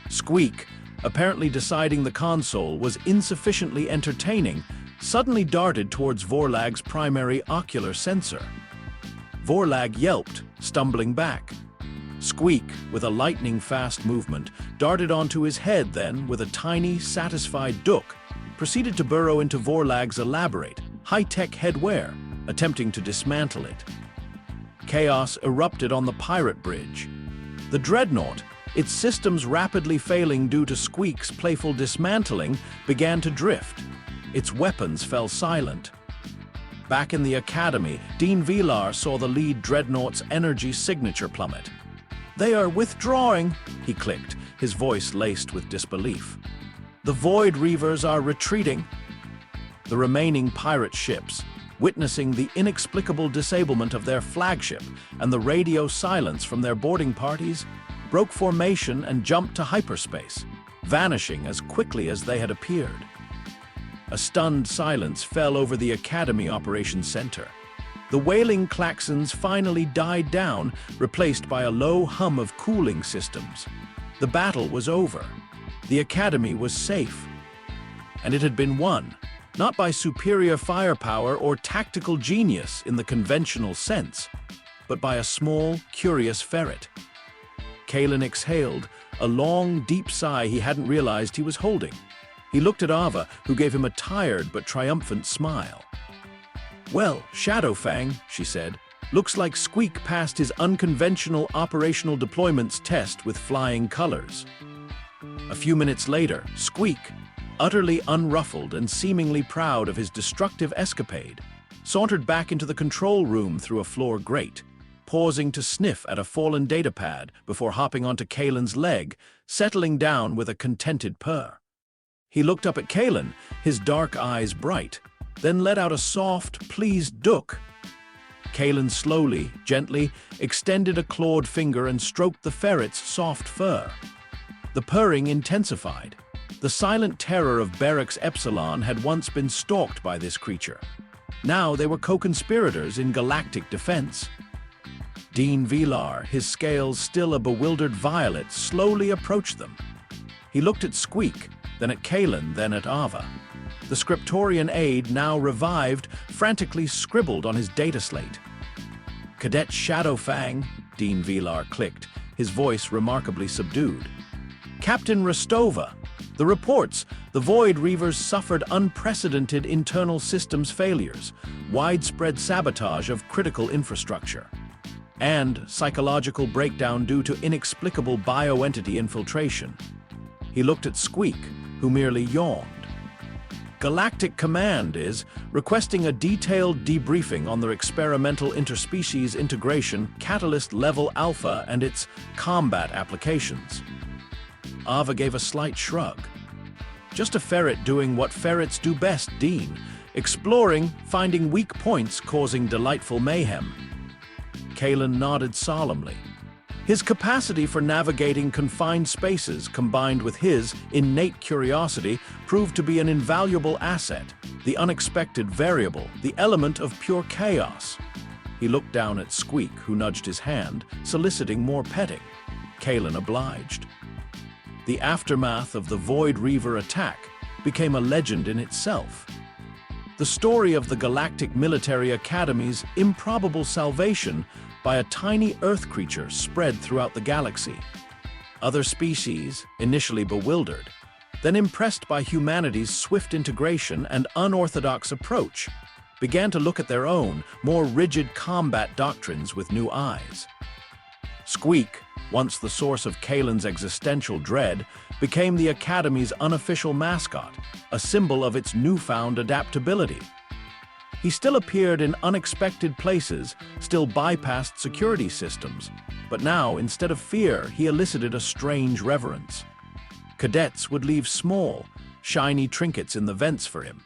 Squeak, apparently deciding the console was insufficiently entertaining, suddenly darted towards Vorlag's primary ocular sensor. Vorlag yelped, stumbling back. Squeak, with a lightning-fast movement, darted onto his head, then, with a tiny, satisfied duck, proceeded to burrow into Vorlag's elaborate, high-tech headwear, attempting to dismantle it. Chaos erupted on the pirate bridge. The dreadnought, its systems rapidly failing due to Squeak's playful dismantling, began to drift. Its weapons fell silent. Back in the academy, Dean Vilar saw the lead dreadnought's energy signature plummet. "They are withdrawing," he clicked, his voice laced with disbelief. "The Void Reavers are retreating." The remaining pirate ships, witnessing the inexplicable disablement of their flagship and the radio silence from their boarding parties, broke formation and jumped to hyperspace, vanishing as quickly as they had appeared. A stunned silence fell over the Academy Operations Center. The wailing klaxons finally died down, replaced by a low hum of cooling systems. The battle was over. The Academy was safe. And it had been won, not by superior firepower or tactical genius in the conventional sense, but by a small, curious ferret. Kalen exhaled, a long, deep sigh he hadn't realized he was holding. He looked at Ava, who gave him a tired but triumphant smile. "Well, Shadowfang," she said, "looks like Squeak passed his unconventional operational deployments test with flying colors." A few minutes later, Squeak, utterly unruffled and seemingly proud of his destructive escapade, sauntered back into the control room through a floor grate, pausing to sniff at a fallen datapad before hopping onto Kalen's leg, settling down with a contented purr. He looked up at Kalen, his dark eyes bright, then let out a soft, pleased duck. Kalen slowly, gently, extended a clawed finger and stroked the ferret's soft fur. The purring intensified. The silent terror of Barracks Epsilon had once been stalked by this creature. Now they were co-conspirators in galactic defense. Dean Vilar, his scales still a bewildered violet, slowly approached them. He looked at Squeak, then at Kalen, then at Ava. The Scriptorian aide, now revived, frantically scribbled on his data slate. "Cadet Shadowfang," Dean Vilar clicked, his voice remarkably subdued. "Captain Rostova, the reports, the Void Reavers suffered unprecedented internal systems failures, widespread sabotage of critical infrastructure, and psychological breakdown due to inexplicable bioentity infiltration." He looked at Squeak, who merely yawned. "Galactic Command is requesting a detailed debriefing on their experimental interspecies integration Catalyst Level Alpha and its combat applications." Ava gave a slight shrug. "Just a ferret doing what ferrets do best, Dean, exploring, finding weak points, causing delightful mayhem." Kalen nodded solemnly. His capacity for navigating confined spaces combined with his innate curiosity proved to be an invaluable asset, the unexpected variable, the element of pure chaos. He looked down at Squeak, who nudged his hand, soliciting more petting. Kalen obliged. The aftermath of the Void Reaver attack became a legend in itself. The story of the Galactic Military Academy's improbable salvation by a tiny Earth creature spread throughout the galaxy. Other species, initially bewildered, then impressed by humanity's swift integration and unorthodox approach, began to look at their own, more rigid combat doctrines with new eyes. Squeak, once the source of Kalen's existential dread, became the Academy's unofficial mascot, a symbol of its newfound adaptability. He still appeared in unexpected places, still bypassed security systems, but now, instead of fear, he elicited a strange reverence. Cadets would leave small, shiny trinkets in the vents for him.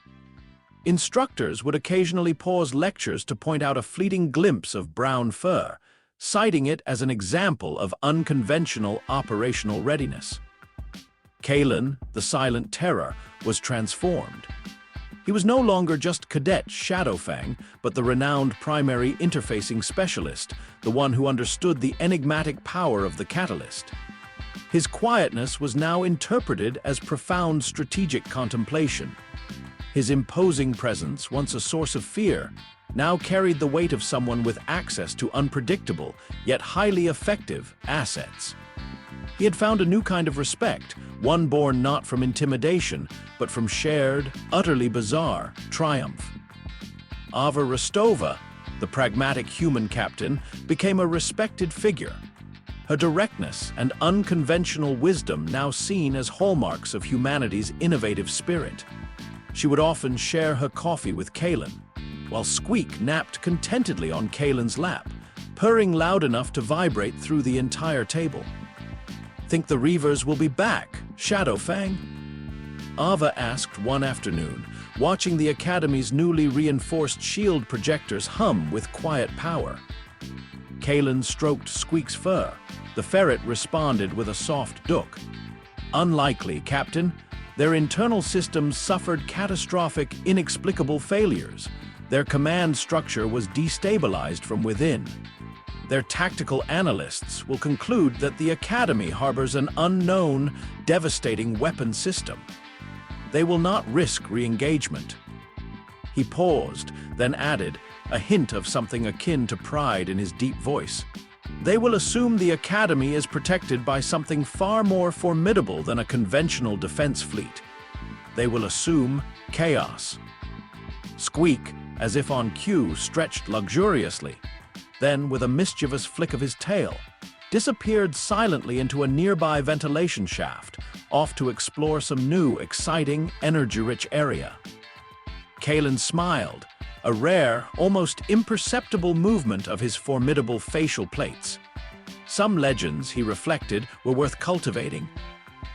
Instructors would occasionally pause lectures to point out a fleeting glimpse of brown fur, citing it as an example of unconventional operational readiness. Kalen, the Silent Terror, was transformed. He was no longer just Cadet Shadowfang, but the renowned primary interfacing specialist, the one who understood the enigmatic power of the catalyst. His quietness was now interpreted as profound strategic contemplation. His imposing presence, once a source of fear, now carried the weight of someone with access to unpredictable, yet highly effective, assets. He had found a new kind of respect, one born not from intimidation, but from shared, utterly bizarre triumph. Ava Rostova, the pragmatic human captain, became a respected figure. Her directness and unconventional wisdom now seen as hallmarks of humanity's innovative spirit. She would often share her coffee with Kalen, while Squeak napped contentedly on Kalen's lap, purring loud enough to vibrate through the entire table. "Think the Reavers will be back, Shadowfang?" Ava asked one afternoon, watching the Academy's newly reinforced shield projectors hum with quiet power. Kalen stroked Squeak's fur. The ferret responded with a soft duck. "Unlikely, Captain. Their internal systems suffered catastrophic, inexplicable failures. Their command structure was destabilized from within. Their tactical analysts will conclude that the Academy harbors an unknown, devastating weapon system. They will not risk re-engagement." He paused, then added, a hint of something akin to pride in his deep voice. "They will assume the Academy is protected by something far more formidable than a conventional defense fleet. They will assume chaos." Squeak, as if on cue, stretched luxuriously. Then, with a mischievous flick of his tail, disappeared silently into a nearby ventilation shaft, off to explore some new, exciting, energy-rich area. Kalen smiled, a rare, almost imperceptible movement of his formidable facial plates. Some legends, he reflected, were worth cultivating,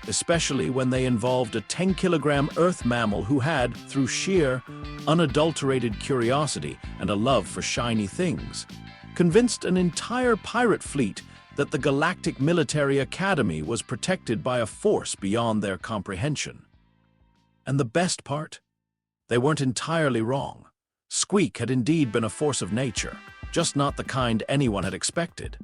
especially when they involved a 10-kilogram earth mammal who had, through sheer, unadulterated curiosity and a love for shiny things, convinced an entire pirate fleet that the Galactic Military Academy was protected by a force beyond their comprehension. And the best part? They weren't entirely wrong. Squeak had indeed been a force of nature, just not the kind anyone had expected.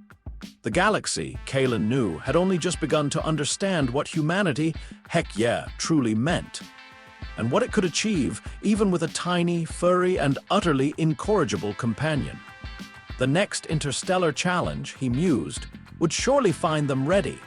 The galaxy, Kalen knew, had only just begun to understand what humanity, heck yeah, truly meant, and what it could achieve even with a tiny, furry, and utterly incorrigible companion. The next interstellar challenge, he mused, would surely find them ready,